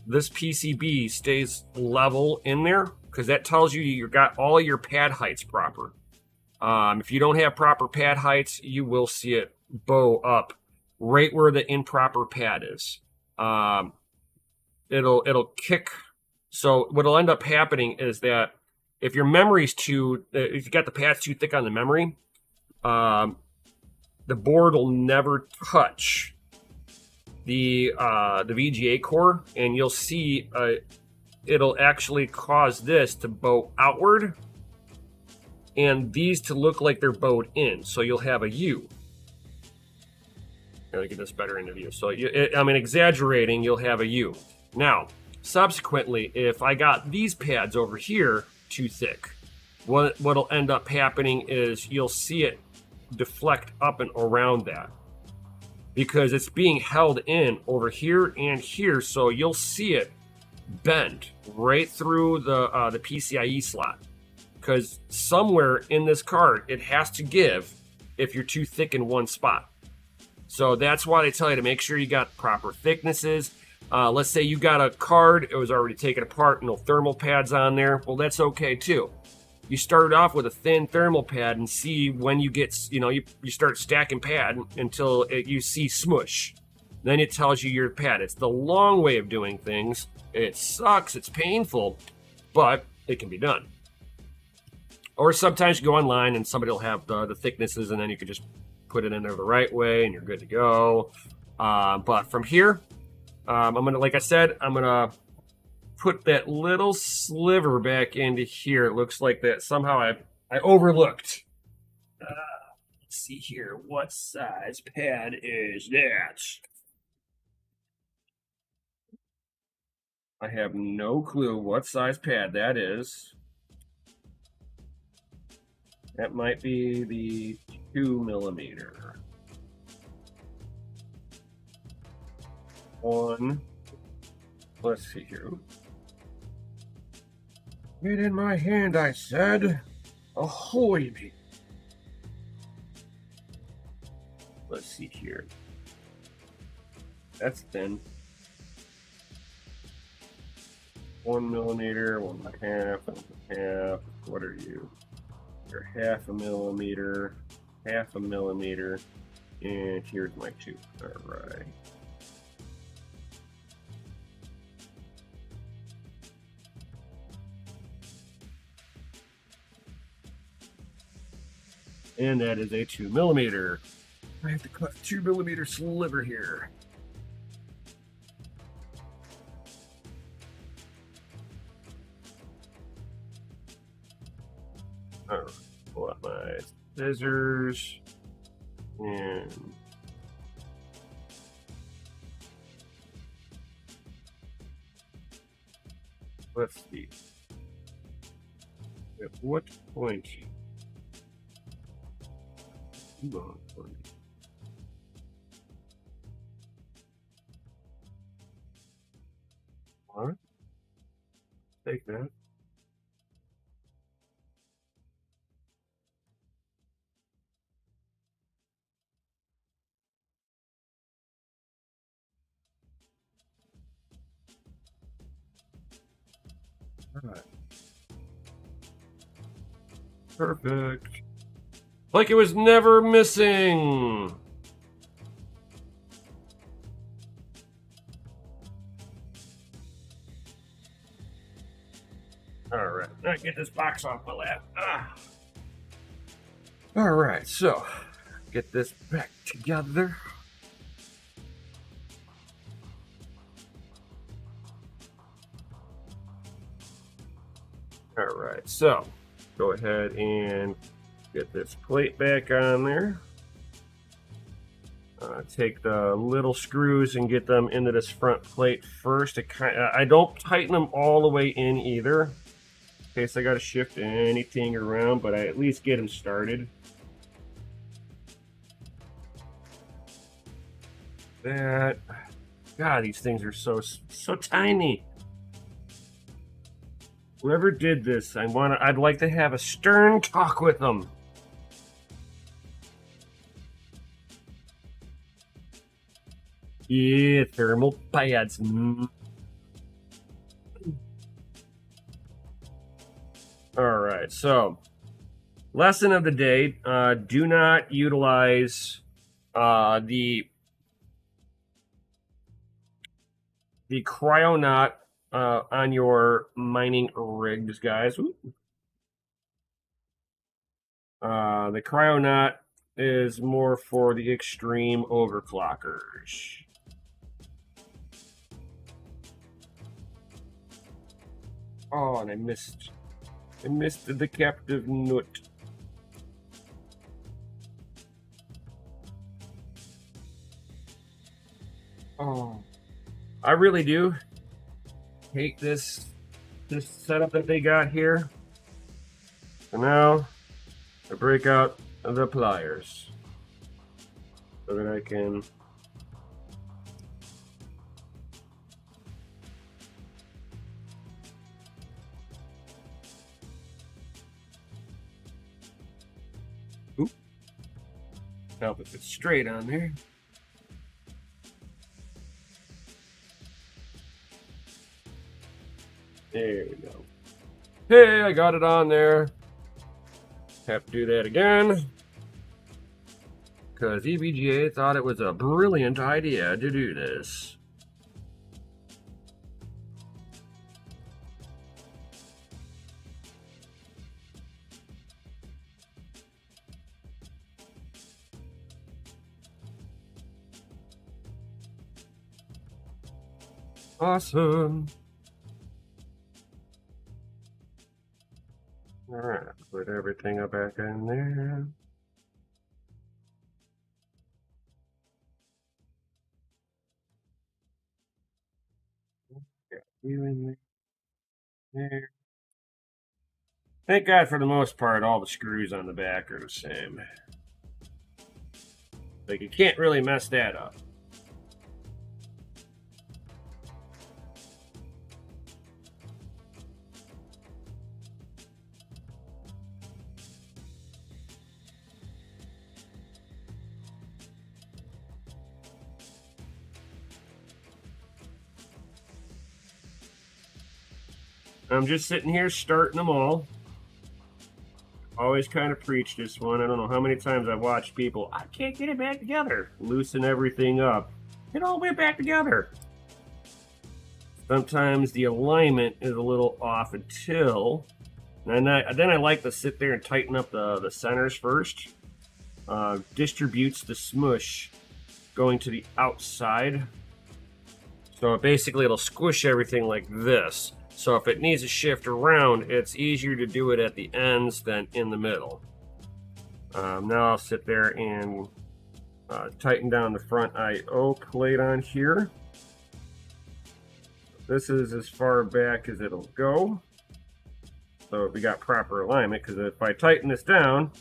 this PCB stays level in there, because that tells you you got all your pad heights proper. If you don't have proper pad heights, you will see it bow up right where the improper pad is. It'll kick. So what'll end up happening is that if your memory's if you got the pads too thick on the memory, the board will never touch the VGA core, and you'll see it'll actually cause this to bow outward and these to look like they're bowed in. So you'll have a U. Let me get this better into view. So I'm exaggerating, you'll have a U. Now, subsequently, if I got these pads over here too thick, what'll end up happening is you'll see it deflect up and around that, because it's being held in over here and here, so you'll see it bend right through the PCIe slot, because somewhere in this card it has to give if you're too thick in one spot. So that's why they tell you to make sure you got proper thicknesses. Let's say you got a card, it was already taken apart, no thermal pads on there. Well, that's okay too. You start off with a thin thermal pad and see when you get, you start stacking pad until you see smush. Then it tells you your pad. It's the long way of doing things. It sucks, it's painful, but it can be done. Or sometimes you go online and somebody will have the thicknesses, and then you can just put it in there the right way and you're good to go. But from here, I'm gonna put that little sliver back into here. It looks like that somehow I overlooked. Let's see here. What size pad is that? I have no clue what size pad that is. That might be the 2mm. Let's see here. Get in my hand, I said. Ahoy me. Let's see here. That's thin. 1mm, 1.5, 1.5. What are you? You're 0.5mm, 0.5mm, and here's my 2. Alright. And that is a 2mm. I have to cut 2mm sliver here. Alright, pull out my scissors and let's see. At what point? Alright. Take that. Alright. Perfect. Like it was never missing. Alright, now get this box off my lap. Alright, so get this back together. Alright, so go ahead and get this plate back on there. Take the little screws and get them into this front plate first. I don't tighten them all the way in either, in case I got to shift anything around, but I at least get them started. God, these things are so tiny. Whoever did this, I'd like to have a stern talk with them. Yeah, thermal pads. Alright, so lesson of the day, do not utilize the the Cryonaut on your mining rigs, guys. The Cryonaut is more for the extreme overclockers. Oh, and I missed the captive nut. Oh, I really do hate this setup that they got here. So now I break out the pliers so that I can help if it's straight on there. There we go. Hey, I got it on there. Have to do that again. Because EVGA thought it was a brilliant idea to do this. Awesome. Alright, put everything back in there. Got you in there. Thank God for the most part, all the screws on the back are the same. Like, you can't really mess that up. I'm just sitting here starting them all. Always kind of preach this one. I don't know how many times I've watched people, I can't get it back together. Loosen everything up. Get all the way back together. Sometimes the alignment is a little off until, and then I like to sit there and tighten up the centers first. Distributes the smush going to the outside. So basically it'll squish everything like this. So if it needs to shift around, it's easier to do it at the ends than in the middle. Now I'll sit there and tighten down the front I/O plate on here. This is as far back as it'll go. So we got proper alignment, because if I tighten this down,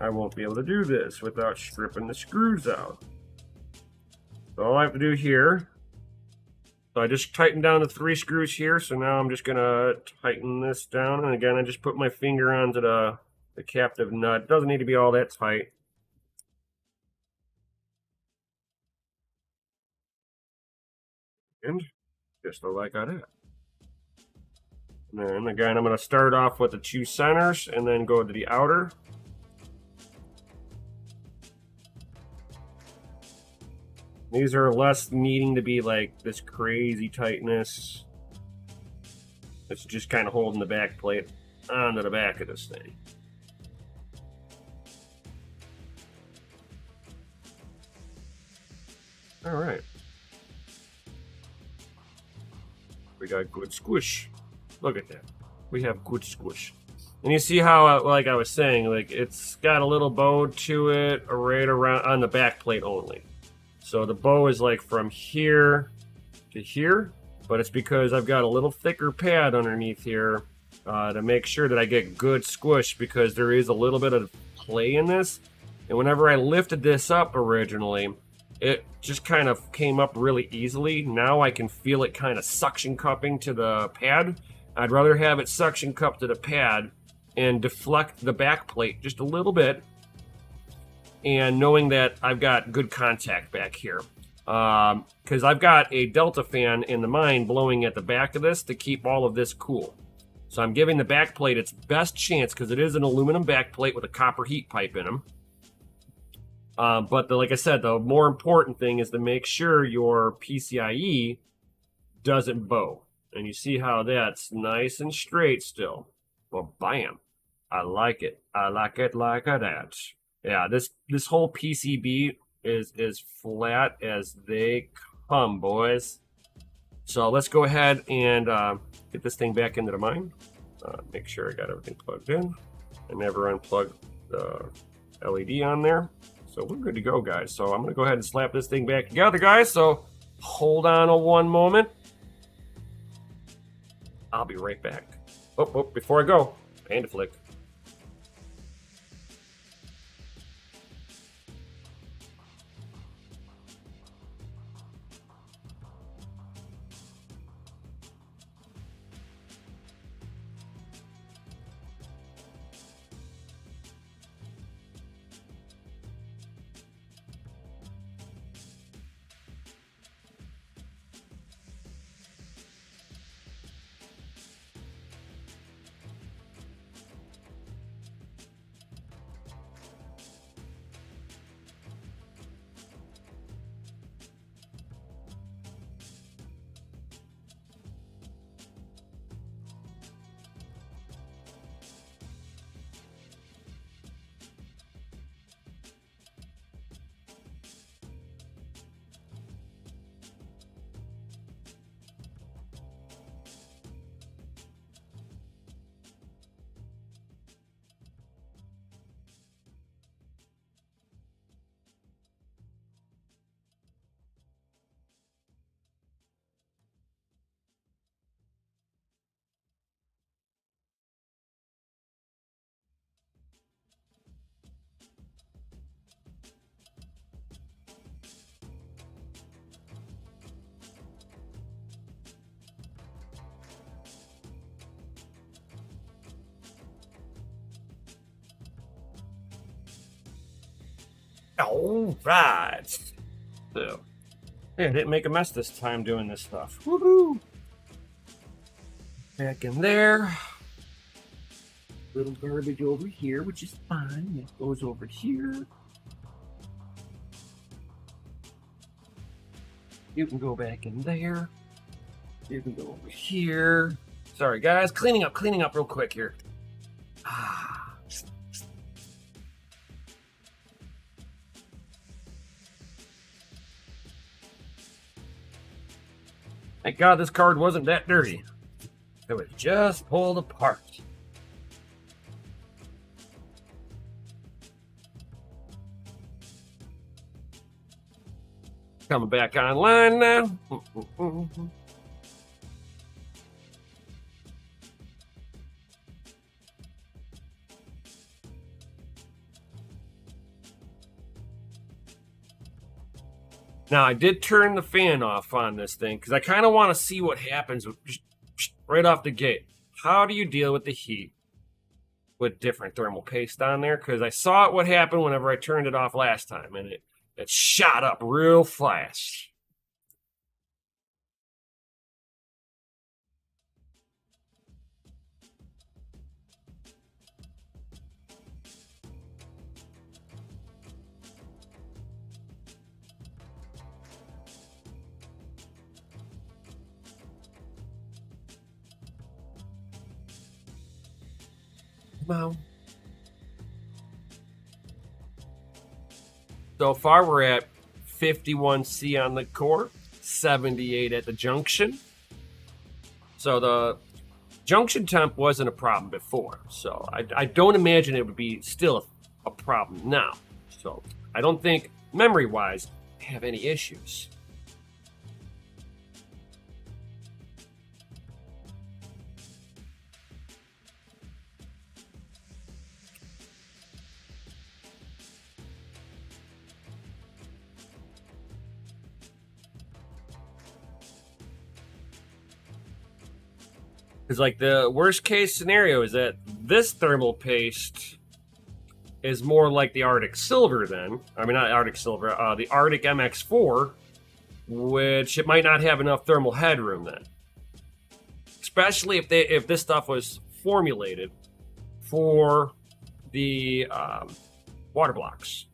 I won't be able to do this without stripping the screws out. So all I have to do here, so I just tightened down the 3 screws here, so now I'm just going to tighten this down. And again, I just put my finger onto the captive nut. It doesn't need to be all that tight. And just like that. And then again, I'm going to start off with the 2 centers and then go to the outer. These are less needing to be like this crazy tightness. It's just kind of holding the back plate onto the back of this thing. All right. We got good squish. Look at that. We have good squish. And you see how, like I was saying, like it's got a little bow to it right around on the back plate only. So the bow is like from here to here, but it's because I've got a little thicker pad underneath here to make sure that I get good squish, because there is a little bit of play in this. And whenever I lifted this up originally, it just kind of came up really easily. Now I can feel it kind of suction cupping to the pad. I'd rather have it suction cup to the pad and deflect the back plate just a little bit, and knowing that I've got good contact back here. Because I've got a Delta fan in the mine blowing at the back of this to keep all of this cool. So I'm giving the back plate its best chance, because it is an aluminum back plate with a copper heat pipe in them. But like I said, the more important thing is to make sure your PCIe doesn't bow. And you see how that's nice and straight still. Well, bam. I like it. I like it like that. Yeah, this whole PCB is flat as they come, boys. So let's go ahead and get this thing back into the mine. Make sure I got everything plugged in. I never unplugged the LED on there. So we're good to go, guys. So I'm going to go ahead and slap this thing back together, guys. So hold on one moment. I'll be right back. Oh, before I go, Panda Flick. All right. So, yeah, I didn't make a mess this time doing this stuff. Woohoo! Back in there. Little garbage over here, which is fine. It goes over here. You can go back in there. You can go over here. Sorry, guys. Cleaning up real quick here. Thank God this card wasn't that dirty. It was just pulled apart. Coming back online now. Now, I did turn the fan off on this thing because I kind of want to see what happens right off the gate. How do you deal with the heat with different thermal paste on there? Because I saw what happened whenever I turned it off last time, and it shot up real fast. Well, so far we're at 51C on the core, 78 at the junction. So the junction temp wasn't a problem before, so I don't imagine it would be still a problem now. So I don't think memory-wise I have any issues. Because, like, the worst case scenario is that this thermal paste is more like the Arctic Silver then. I mean, not Arctic Silver, the Arctic MX4, which it might not have enough thermal headroom then. Especially if this stuff was formulated for the water blocks.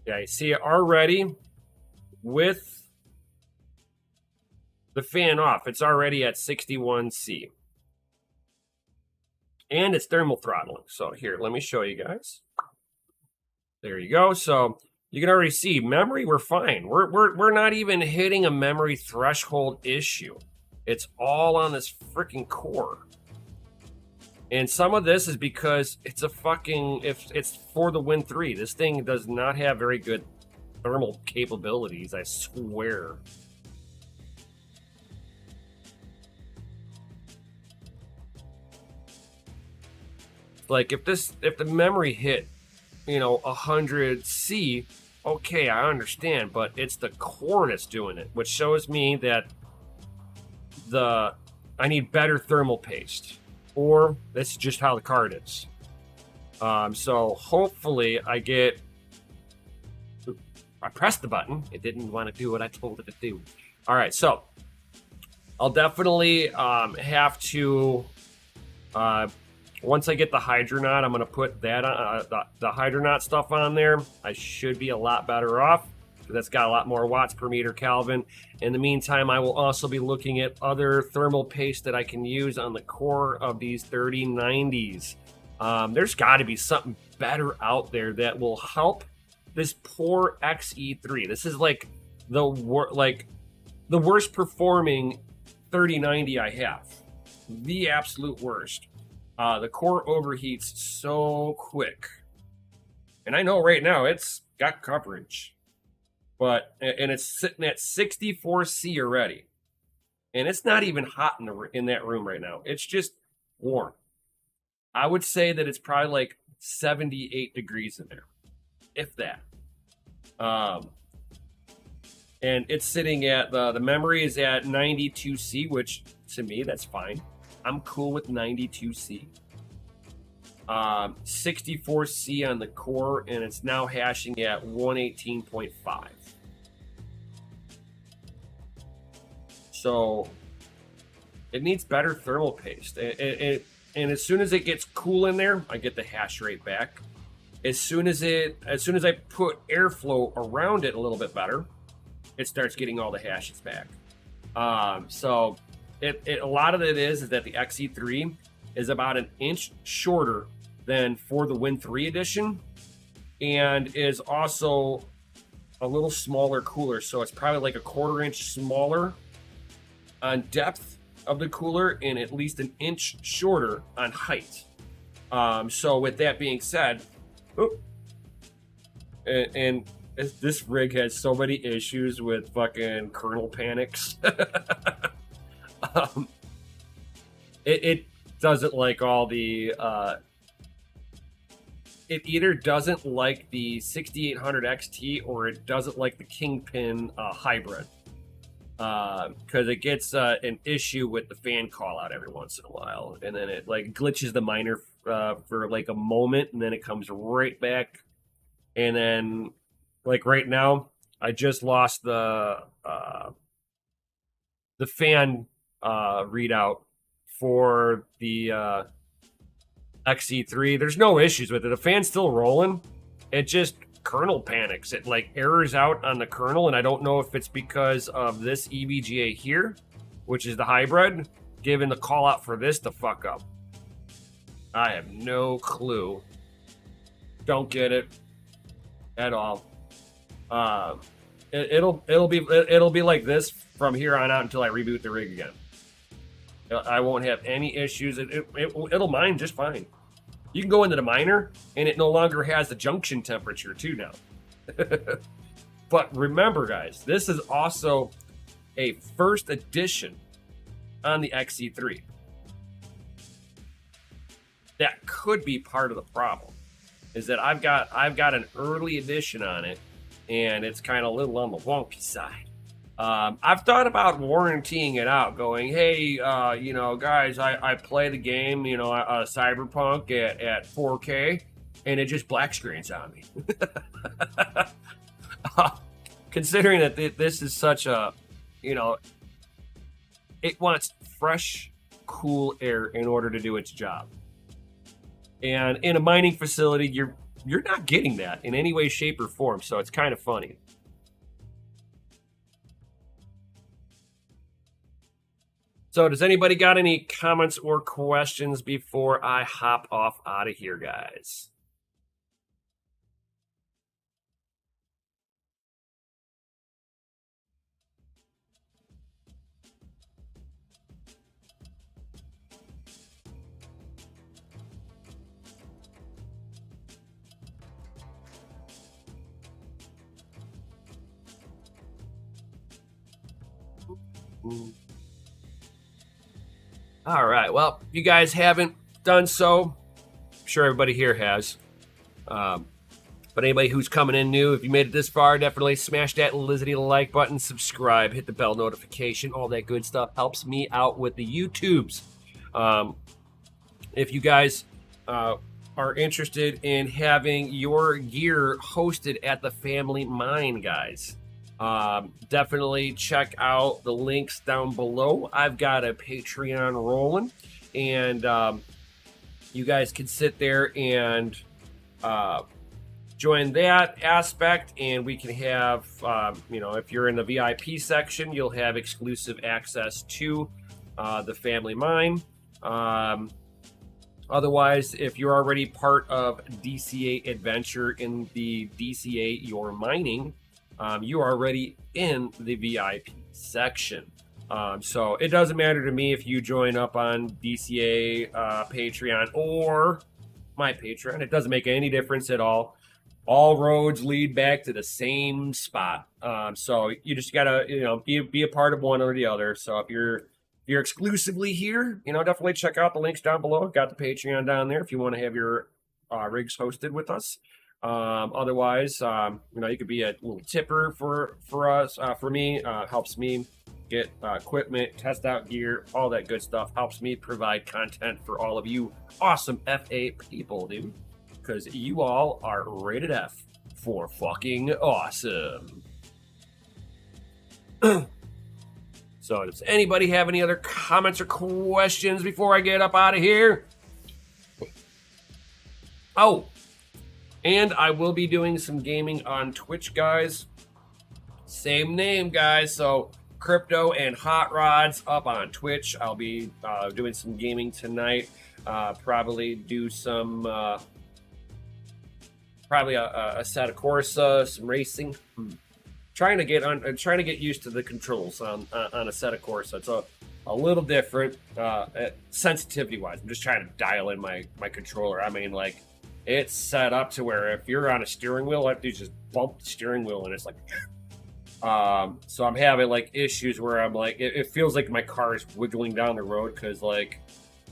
Yeah, you see it already with the fan off. It's already at 61C. And it's thermal throttling. So here, let me show you guys. There you go. So you can already see memory, we're fine. We're not even hitting a memory threshold issue. It's all on this freaking core. And some of this is because it's a fucking, if it's for the Win 3. This thing does not have very good thermal capabilities, I swear. Like if the memory hit, 100C, okay, I understand, but it's the core that's doing it, which shows me that I need better thermal paste, or that's just how the card is. So hopefully I pressed the button. It didn't want to do what I told it to do. All right, so I'll definitely have to, once I get the Hydronaut, I'm going to put that on, the Hydronaut stuff on there. I should be a lot better off, because that's got a lot more watts per meter Kelvin. In the meantime, I will also be looking at other thermal paste that I can use on the core of these 3090s. There's got to be something better out there that will help this poor XE3. This is like the worst performing 3090 I have. The absolute worst. The core overheats so quick. And I know right now it's got coverage. And it's sitting at 64C already. And it's not even hot in that room right now. It's just warm. I would say that it's probably like 78 degrees in there, if that. And it's sitting at, the memory is at 92C, which to me, that's fine. I'm cool with 92C. 64C on the core, and it's now hashing at 118.5. So it needs better thermal paste. And as soon as it gets cool in there, I get the hash rate back. As soon as I put airflow around it a little bit better, it starts getting all the hashes back. So a lot of it is that the XE3 is about an inch shorter than for the Win 3 edition, and is also a little smaller cooler. So it's probably like a 1/4 inch smaller on depth of the cooler, and at least an inch shorter on height. So with that being said, and this rig has so many issues with fucking kernel panics. It doesn't like all the it either doesn't like the 6800 XT, or it doesn't like the Kingpin hybrid, because it gets an issue with the fan call out every once in a while, and then it like glitches the miner for like a moment, and then it comes right back. And then like right now, I just lost the fan readout for the XE3. There's no issues with it. The fan's still rolling. It just kernel panics. It like errors out on the kernel, and I don't know if it's because of this EVGA here, which is the hybrid, giving the call out for this to fuck up. I have no clue. Don't get it at all. It'll be like this from here on out until I reboot the rig again. I won't have any issues. It'll mine just fine. You can go into the miner, and it no longer has the junction temperature too now. But remember, guys, this is also a first edition on the XE3. That could be part of the problem, is that I've got an early edition on it, and it's kind of a little on the wonky side. I've thought about warrantying it out, going, hey, guys, I play the game, Cyberpunk at 4K, and it just black screens on me. Considering that this is such a, it wants fresh, cool air in order to do its job. And in a mining facility, you're not getting that in any way, shape, or form, so it's kind of funny. So, does anybody got any comments or questions before I hop off out of here, guys? All right. Well, if you guys haven't done so, I'm sure everybody here has. But anybody who's coming in new, if you made it this far, definitely smash that Lizzie like button, subscribe, hit the bell notification, all that good stuff helps me out with the YouTubes. If you guys are interested in having your gear hosted at the Family Mine, guys, definitely check out the links down below. I've got a Patreon rolling, and you guys can sit there and join that aspect, and we can have, if you're in the VIP section, you'll have exclusive access to the Family Mine. Otherwise, if you're already part of DCA Adventure in the DCA Your Mining, you are already in the VIP section. So it doesn't matter to me if you join up on DCA Patreon or my Patreon. It doesn't make any difference at all. All roads lead back to the same spot. So you just gotta, be a part of one or the other. So if you're exclusively here, definitely check out the links down below. Got the Patreon down there if you want to have your rigs hosted with us. Otherwise, you could be a little tipper for us. For me, helps me get equipment, test out gear, all that good stuff. Helps me provide content for all of you awesome FA people, dude. Because you all are rated F for fucking awesome. So, does anybody have any other comments or questions before I get up out of here? Oh, and I will be doing some gaming on Twitch, guys. Same name, guys. So, Crypto and Hot Rods up on Twitch. I'll be doing some gaming tonight. Probably do some... probably a Assetto Corsa, some racing. Trying to get used to the controls on Assetto Corsa. It's a little different sensitivity wise. I'm just trying to dial in my controller. I mean, like, it's set up to where if you're on a steering wheel, I have to just bump the steering wheel, and it's like. So I'm having like issues where I'm like, it feels like my car is wiggling down the road because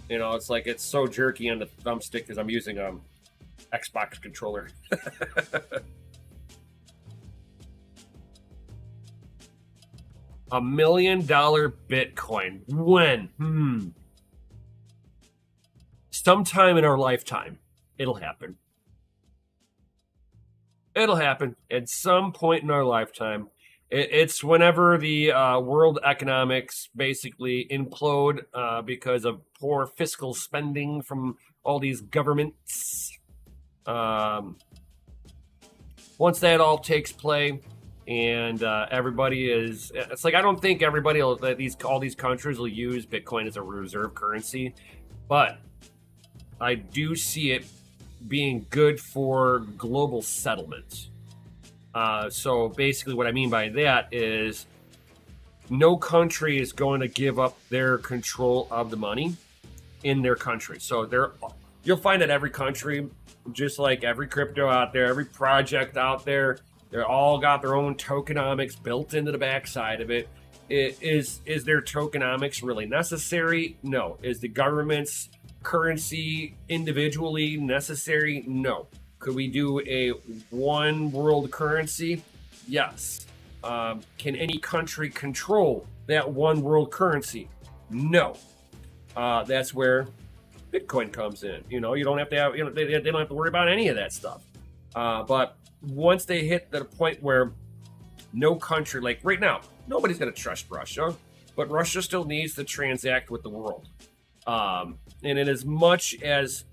it's like it's so jerky on the thumbstick because I'm using Xbox controller. $1 million Bitcoin. When? Sometime in our lifetime, it'll happen. It'll happen at some point in our lifetime. It's whenever the world economics basically implode because of poor fiscal spending from all these governments. Once that all takes play, and it's like I don't think everybody all these countries will use Bitcoin as a reserve currency, but I do see it being good for global settlements. So basically, what I mean by that is no country is going to give up their control of the money in their country. So you'll find that every country, just like every crypto out there, every project out there, they're all got their own tokenomics built into the backside of it. Is their tokenomics really necessary? No. Is the government's currency individually necessary? No. Could we do a one world currency? Yes. Can any country control that one world currency? No. That's where Bitcoin comes in. You don't have to have, they don't have to worry about any of that stuff. But once they hit the point where no country, like right now, nobody's going to trust Russia, but Russia still needs to transact with the world. And in as much as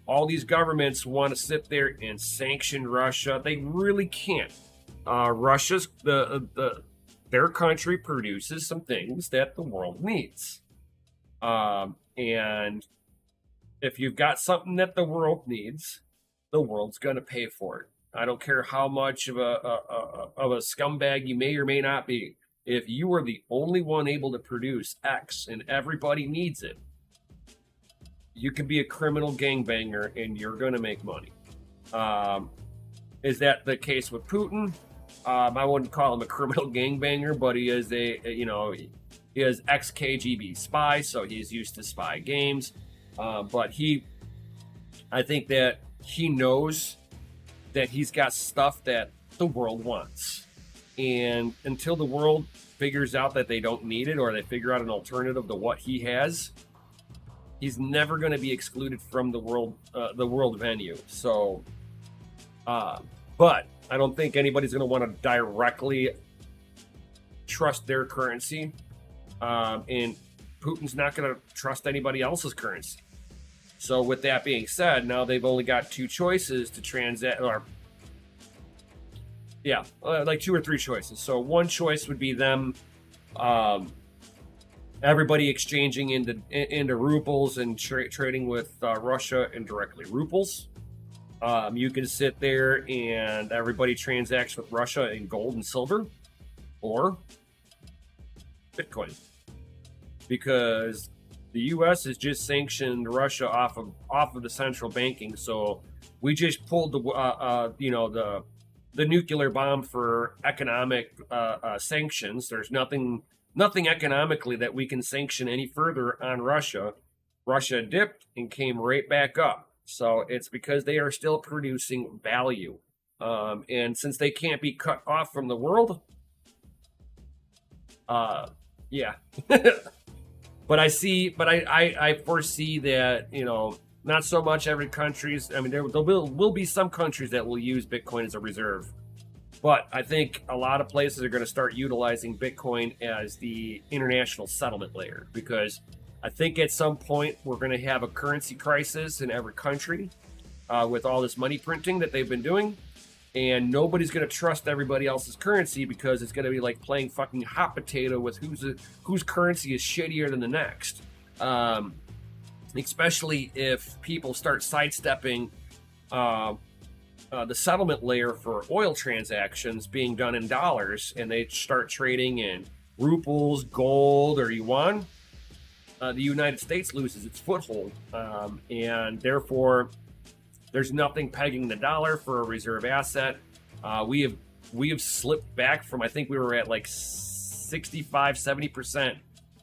all these governments want to sit there and sanction Russia, they really can't. Their country produces some things that the world needs. And if you've got something that the world needs, the world's going to pay for it. I don't care how much of a scumbag you may or may not be. If you are the only one able to produce X and everybody needs it, you can be a criminal gangbanger and you're going to make money. Is that the case with Putin? I wouldn't call him a criminal gangbanger, but he is he is ex-KGB spy, so he's used to spy games. But I think that he knows that he's got stuff that the world wants. And until the world figures out that they don't need it or they figure out an alternative to what he has, he's never going to be excluded from the world venue. So, but I don't think anybody's going to want to directly trust their currency. And Putin's not going to trust anybody else's currency. So with that being said, now they've only got two choices to transact, like 2 or 3 choices. So one choice would be them, everybody exchanging into rubles and trading with Russia in directly rubles. You can sit there and everybody transacts with Russia in gold and silver, or Bitcoin, because the U.S. has just sanctioned Russia off of the central banking. So we just pulled the nuclear bomb for economic sanctions. There's nothing economically that we can sanction any further on Russia. Russia dipped and came right back up. So it's because they are still producing value. And since they can't be cut off from the world, yeah. But I foresee that, not so much every country's, I mean, there will be some countries that will use Bitcoin as a reserve. But I think a lot of places are going to start utilizing Bitcoin as the international settlement layer, because I think at some point we're going to have a currency crisis in every country with all this money printing that they've been doing. And nobody's going to trust everybody else's currency, because it's going to be like playing fucking hot potato with whose currency is shittier than the next. Especially if people start sidestepping the settlement layer for oil transactions being done in dollars, and they start trading in rubles, gold, or yuan. The United States loses its foothold, and therefore there's nothing pegging the dollar for a reserve asset. We have slipped back from, I think we were at like 65-70%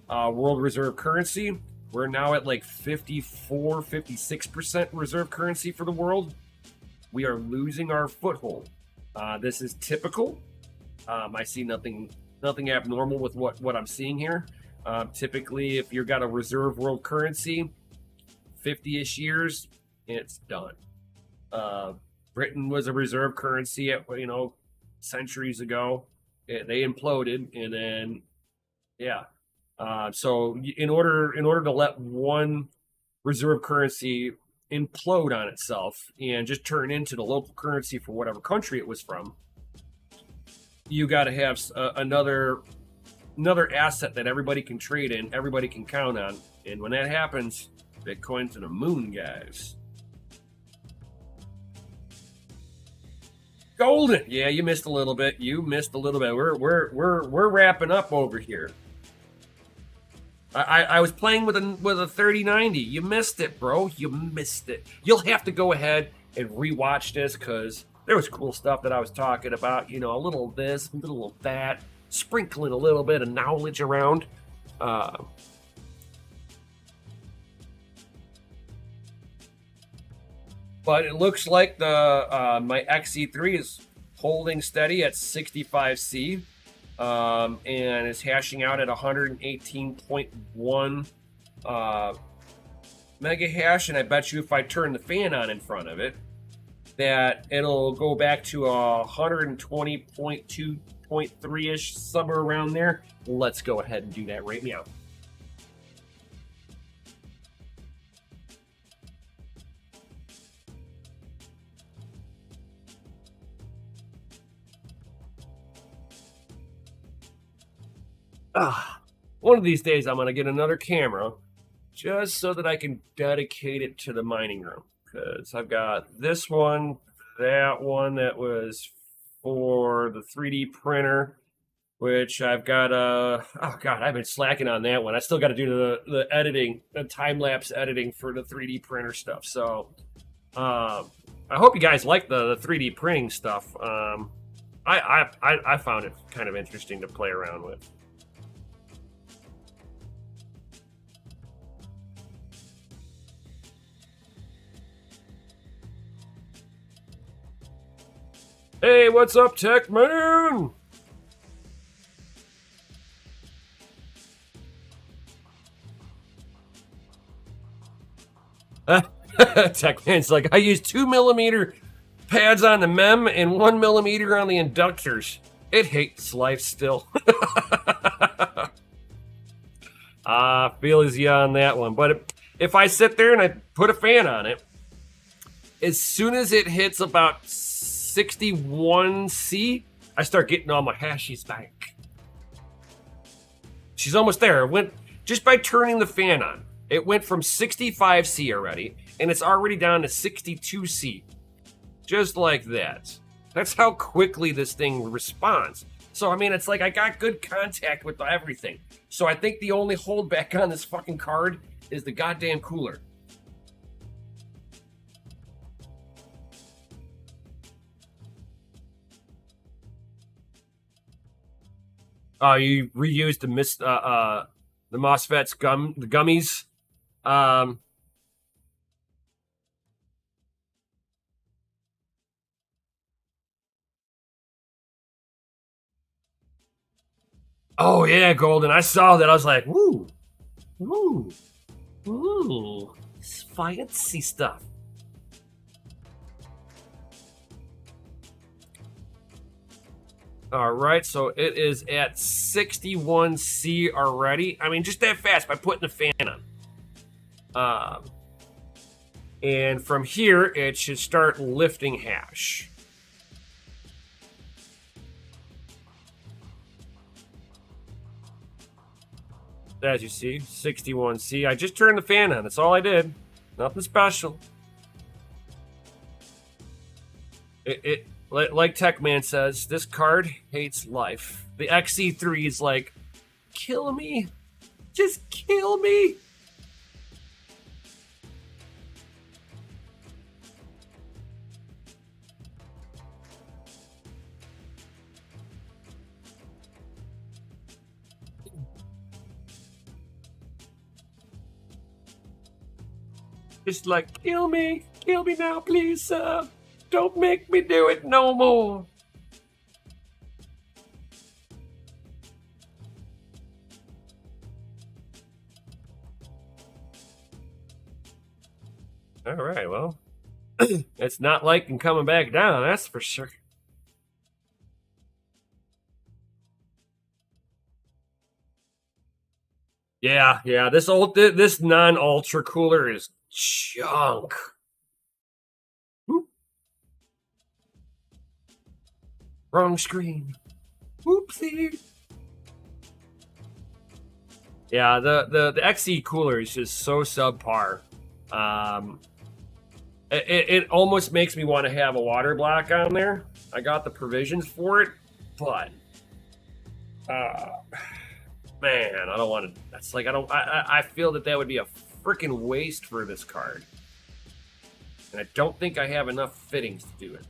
world reserve currency. We're now at like 54-56% reserve currency for the world. We are losing our foothold. This is typical. I see nothing abnormal with what I'm seeing here. Typically, if you've got a reserve world currency, 50-ish years, it's done. Britain was a reserve currency at centuries ago. They imploded, and then so in order to let one reserve currency implode on itself and just turn into the local currency for whatever country it was from, you got to have another asset that everybody can trade in, everybody can count on, and when that happens, Bitcoin's to the moon, guys. Golden. Yeah, you missed a little bit. We're wrapping up over here. I was playing with a 3090. You missed it, bro. You missed it. You'll have to go ahead and rewatch this, because there was cool stuff that I was talking about. A little of this, a little of that, sprinkling a little bit of knowledge around. But it looks like my XE3 is holding steady at 65C, and is hashing out at 118.1 mega hash. And I bet you if I turn the fan on in front of it, that it'll go back to 120.2.3-ish, somewhere around there. Let's go ahead and do that right now. One of these days I'm going to get another camera just so that I can dedicate it to the mining room. Because I've got this one, that one that was for the 3D printer, which I've got oh god, I've been slacking on that one. I still got to do the editing, the time lapse editing for the 3D printer stuff. So I hope you guys like the 3D printing stuff. I found it kind of interesting to play around with. Hey, what's up, Tech Man? Tech Man's like, I use 2mm pads on the MEM and 1mm on the inductors. It hates life still. Feel as you on that one. But if I sit there and I put a fan on it, as soon as it hits about 61C, I start getting all my hashies back. She's almost there. It went just by turning the fan on. It went from 65C already, and it's already down to 62C. Just like that. That's how quickly this thing responds. So, I mean, it's like I got good contact with everything. So I think the only holdback on this fucking card is the goddamn cooler. You reused the MOSFET's the gummies. Oh yeah, Golden. I saw that. I was like, woo, woo, woo, it's fancy stuff. All right, so it is at 61C already. I mean, just that fast by putting the fan on. And from here, it should start lifting hash. As you see, 61C. I just turned the fan on. That's all I did. Nothing special. Like Techman says, this card hates life. The XC3 is like, kill me. Just kill me. Just like, kill me now, please, sir. Don't make me do it no more. All right, well, it's not liking coming back down, that's for sure. Yeah, this non-ultra cooler is junk. Whoop. Wrong screen. Whoopsie. Yeah, the XE cooler is just so subpar. It almost makes me want to have a water block on there. I got the provisions for it, but man, I don't want to. That's like I feel that would be a freaking waste for this card, and I don't think I have enough fittings to do it.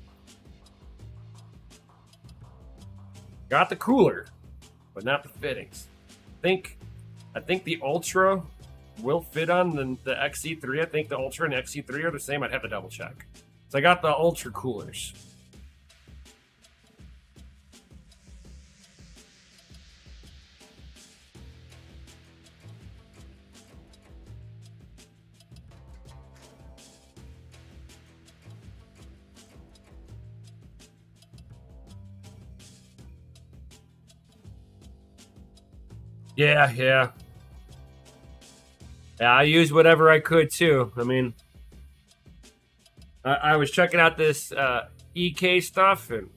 Got the cooler, but not the fittings. I think the Ultra will fit on the XC3. I think the Ultra and XC3 are the same. I'd have to double check. So I got the Ultra coolers. Yeah, I used whatever I could too. I mean, I was checking out this EK stuff, and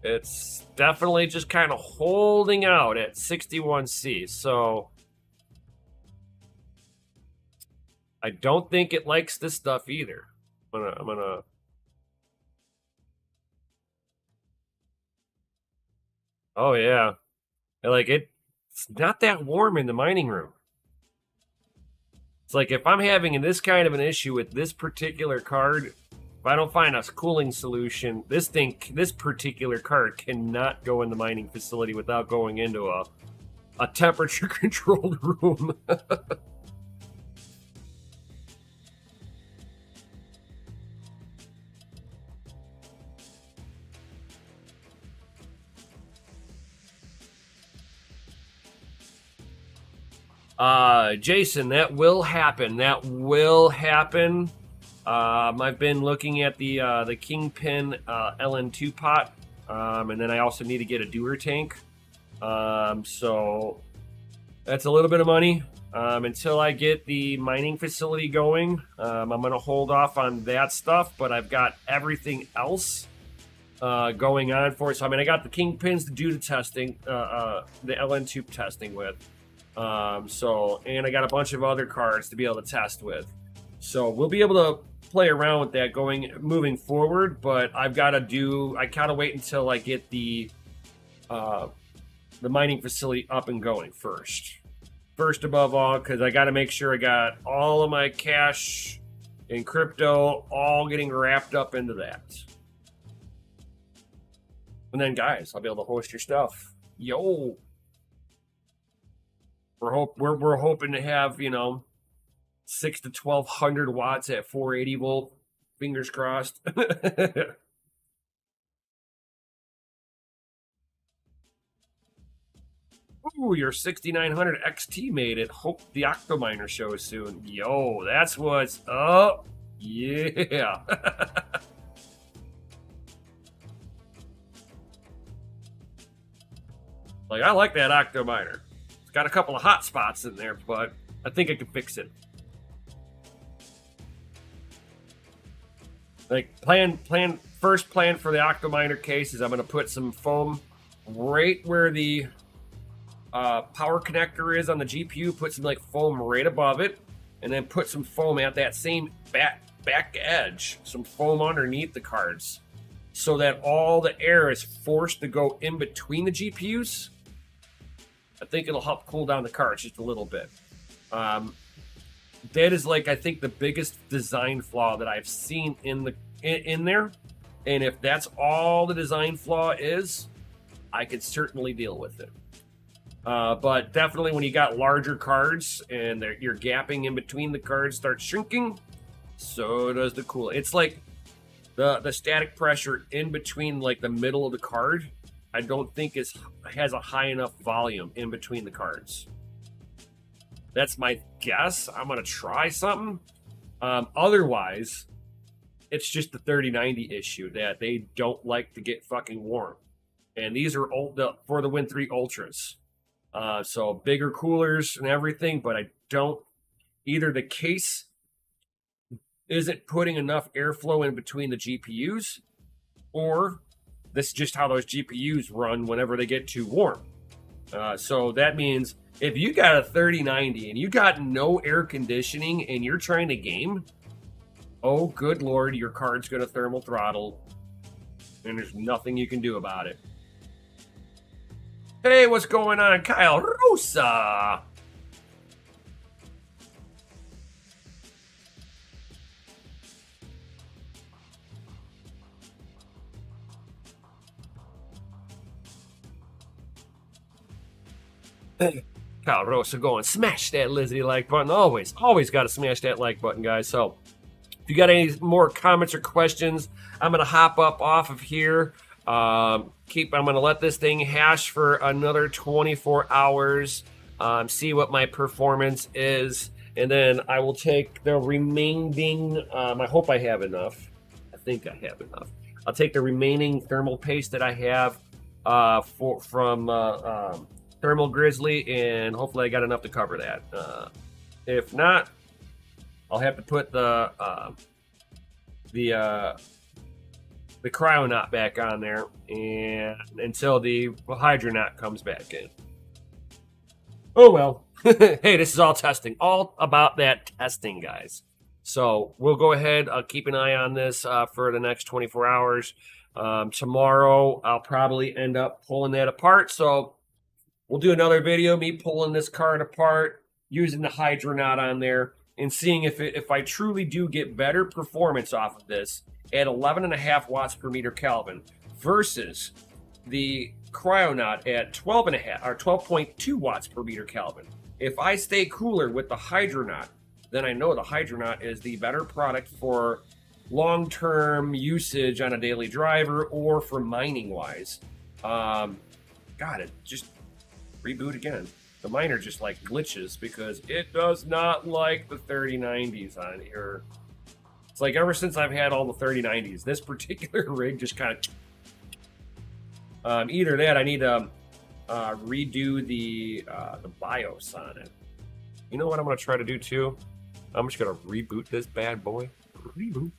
it's definitely just kind of holding out at 61C. So I don't think it likes this stuff either. I'm gonna. Oh yeah, like it's not that warm in the mining room. It's like if I'm having this kind of an issue with this particular card, if I don't find a cooling solution, this particular card cannot go in the mining facility without going into a temperature controlled room. Jason, that will happen. That will happen. I've been looking at the Kingpin LN2 pot, and then I also need to get a Dewar tank. So that's a little bit of money. Until I get the mining facility going, I'm going to hold off on that stuff, but I've got everything else going on for it. So, I mean, I got the Kingpins to do the testing, the LN2 testing with. And I got a bunch of other cards to be able to test with. So we'll be able to play around with that moving forward, but I gotta wait until I get the mining facility up and going first. First above all, because I gotta make sure I got all of my cash and crypto all getting wrapped up into that. And then guys, I'll be able to host your stuff. Yo. We're hoping to have 6 to 1200 watts at 480 volt. Fingers crossed. Ooh, your 6900 XT made it. Hope the Octominer shows soon. Yo, that's what's up. Yeah. Like, I like that Octominer. Got a couple of hot spots in there, but I think I can fix it. Like first plan for the Octominer case is I'm going to put some foam right where the power connector is on the GPU. Put some like foam right above it, and then put some foam at that same back edge. Some foam underneath the cards, so that all the air is forced to go in between the GPUs. I think it'll help cool down the cards just a little bit. That is I think the biggest design flaw that I've seen in there. And if that's all the design flaw is, I could certainly deal with it. But definitely when you got larger cards and you're gapping in between the cards starts shrinking, so does the cooling. It's like the static pressure in between the middle of the card, I don't think has a high enough volume in between the cards. That's my guess. I'm going to try something. Otherwise, it's just the 3090 issue that they don't like to get fucking warm. And these are for the Win 3 Ultras. So bigger coolers and everything, but I don't... Either the case isn't putting enough airflow in between the GPUs, or this is just how those GPUs run whenever they get too warm. So that means if you got a 3090 and you got no air conditioning and you're trying to game, oh, good Lord, your card's going to thermal throttle, and there's nothing you can do about it. Hey, what's going on, Kyle Rosa? Kyle Rosa going, smash that Lizzie like button. Always got to smash that like button, guys. So if you got any more comments or questions, I'm going to hop up off of here. I'm going to let this thing hash for another 24 hours, see what my performance is, and then I will take the remaining, I hope I have enough. I think I have enough. I'll take the remaining thermal paste that I have from Thermal Grizzly, and hopefully I got enough to cover that. If not, I'll have to put the Cryonaut back on there, and until the Hydronaut comes back in. Oh well. Hey, this is all testing. All about that testing, guys. So we'll go ahead, keep an eye on this for the next 24 hours. Tomorrow, I'll probably end up pulling that apart. So we'll do another video, me pulling this card apart, using the Hydronaut on there, and seeing if I truly do get better performance off of this at 11.5 watts per meter Kelvin versus the Cryonaut at 12.5 or 12.2 watts per meter Kelvin. If I stay cooler with the Hydronaut, then I know the Hydronaut is the better product for long-term usage on a daily driver or for mining wise. God, it just reboot again. The miner just like glitches because it does not like the 3090s on here. It's like ever since I've had all the 3090s, this particular rig just kind of either that I need to redo the BIOS on it. You know what I'm going to try to do too? I'm just going to reboot this bad boy. Reboot.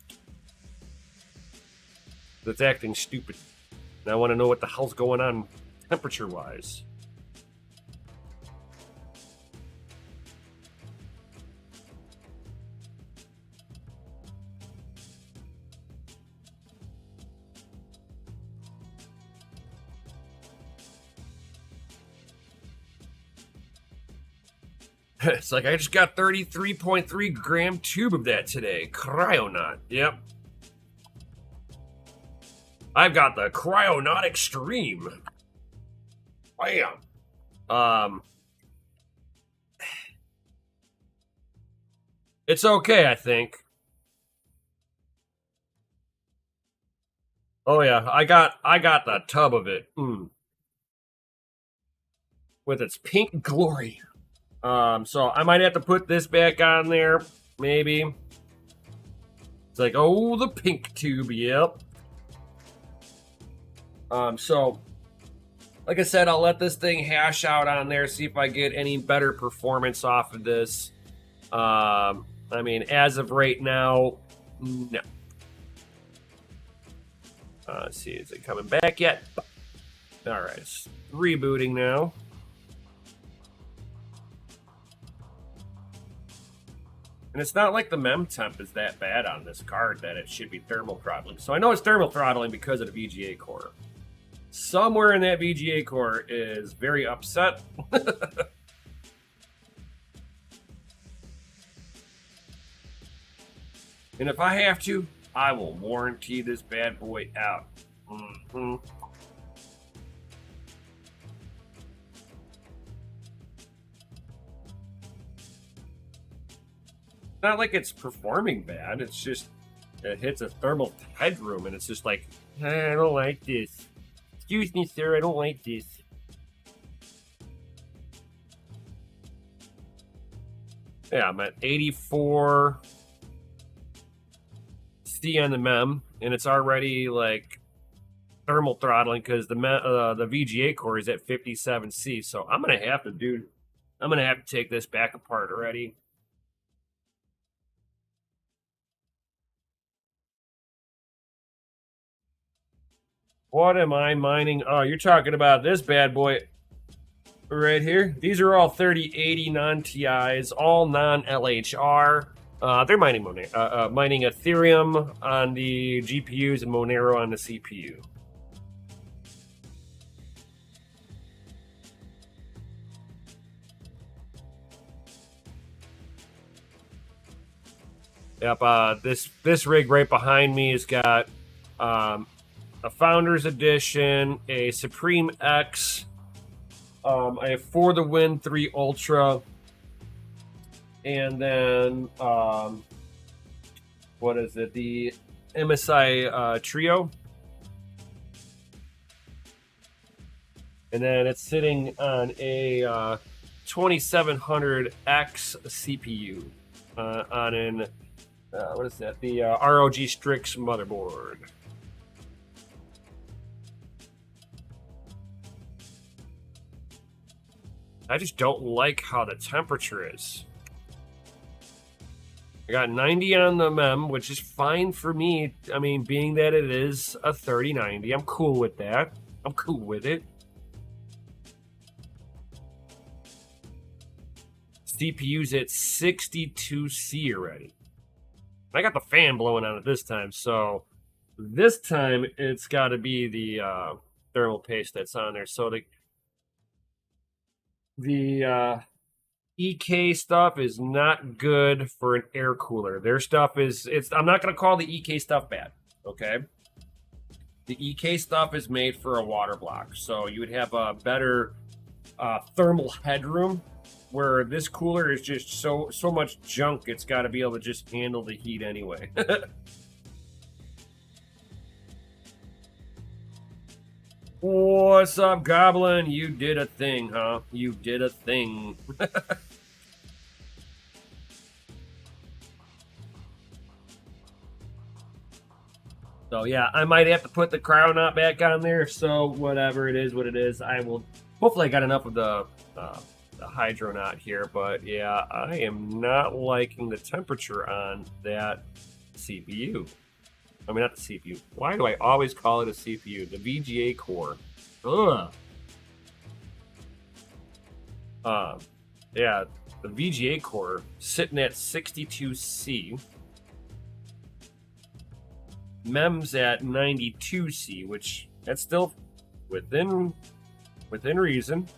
It's acting stupid. And I want to know what the hell's going on temperature-wise. It's like I just got 33.3 gram tube of that today. Cryonaut. Yep. I've got the Cryonaut Extreme. Bam. It's okay, I think. Oh yeah, I got the tub of it. With its pink glory. So I might have to put this back on there, maybe. It's like, oh, the pink tube, yep. So, like I said, I'll let this thing hash out on there, see if I get any better performance off of this. I mean, as of right now, no. Let's see, is it coming back yet? All right, it's rebooting now. And it's not like the mem temp is that bad on this card that it should be thermal throttling. So I know it's thermal throttling because of the VGA core. Somewhere in that VGA core is very upset. And if I have to, I will warranty this bad boy out. Not like it's performing bad. It's just it hits a thermal headroom, and it's just like, I don't like this. Excuse me, sir, I don't like this. Yeah, I'm at 84 C on the mem, and it's already like thermal throttling because the VGA core is at 57 C. So I'm gonna have to take this back apart already. What am I mining? Oh, you're talking about this bad boy right here. These are all 3080 non-TIs, all non-LHR. They're mining mining Ethereum on the GPUs and Monero on the CPU. Yep. This rig right behind me has got a Founders Edition, a Supreme X, I have For the Win 3 Ultra, and then what is it? The MSI Trio, and then it's sitting on a 2700X CPU on an what is that? The ROG Strix motherboard. I just don't like how the temperature is. I got 90 on the mem, which is fine for me. I mean, being that it is a 3090, I'm cool with that. I'm cool with it. CPU's at 62C already. I got the fan blowing on it this time, so this time it's got to be the thermal paste that's on there. So the EK stuff is not good for an air cooler. Their stuff is I'm not going to call the EK stuff bad, okay? The EK stuff is made for a water block, so you would have a better thermal headroom, where this cooler is just so much junk, it's got to be able to just handle the heat anyway. What's up, Goblin? You did a thing, huh? You did a thing. So yeah, I might have to put the Cryonaut back on there. So whatever it is, what it is, I will. Hopefully, I got enough of the Hydronaut here. But yeah, I am not liking the temperature on that CPU. I mean, not the CPU. Why do I always call it a CPU? The VGA core. Ugh. Yeah, the VGA core sitting at 62C. MEMS at 92C, which that's still within reason.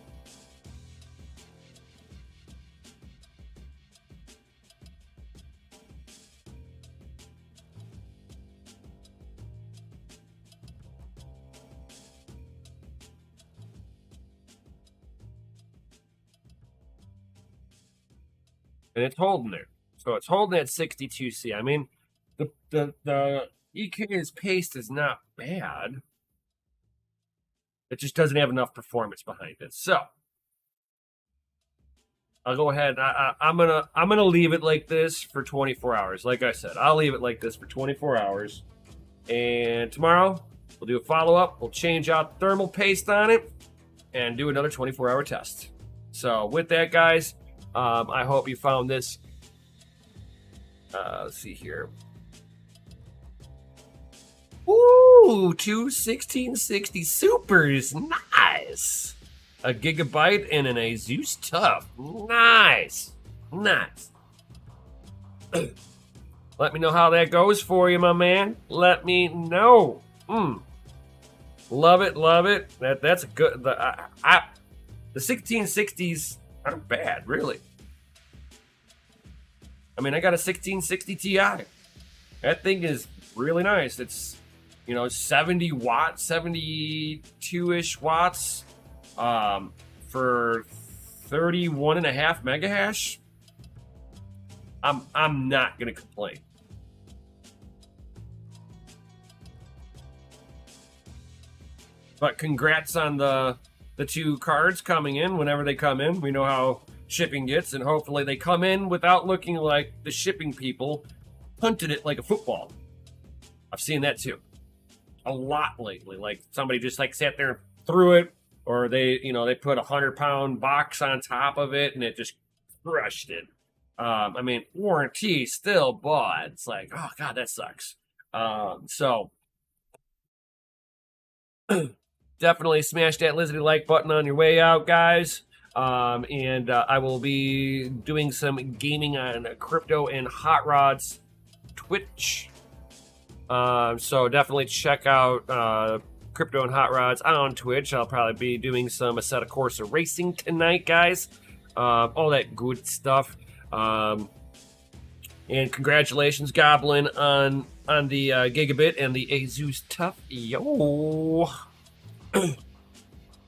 And it's holding there. So it's holding at 62C. I mean, the EK's paste is not bad. It just doesn't have enough performance behind it. So I'll go ahead. I'm gonna leave it like this for 24 hours. Like I said, I'll leave it like this for 24 hours. And tomorrow we'll do a follow-up. We'll change out thermal paste on it and do another 24-hour test. So with that, guys, I hope you found this. Let's see here. Ooh, two 1660 Supers. Nice. A gigabyte and an Asus Tough. Nice. Nice. Let me know how that goes for you, my man. Let me know. Love it, love it. That's a good. The 1660s aren't bad, really. I mean, I got a 1660 Ti. That thing is really nice. It's, 70 watts, 72-ish watts for 31.5 megahash. I'm not gonna complain. But congrats on the two cards coming in whenever they come in. We know how shipping gets, and hopefully they come in without looking like the shipping people punted it like a football. I've seen that too a lot lately. Like somebody just sat there and threw it, or they put a 100-pound box on top of it and it just crushed it. I mean, warranty still, but it's like, oh god, that sucks. So definitely smash that Lizardy like button on your way out, guys. And I will be doing some gaming on Crypto and Hot Rods Twitch. So definitely check out Crypto and Hot Rods on Twitch. I'll probably be doing some Assetto Corsa racing tonight, guys. All that good stuff. And congratulations, Goblin, on the Gigabit and the Asus Tough. Yo.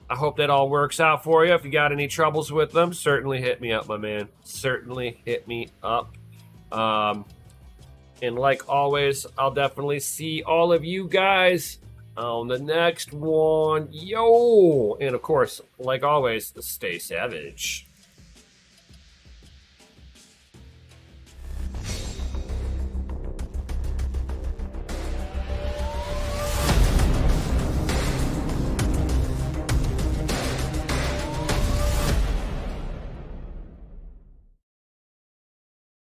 I hope that all works out for you. If you got any troubles with them, certainly hit me up, my man. Certainly hit me up. And like always, I'll definitely see all of you guys on the next one. Yo! And of course, like always, stay savage.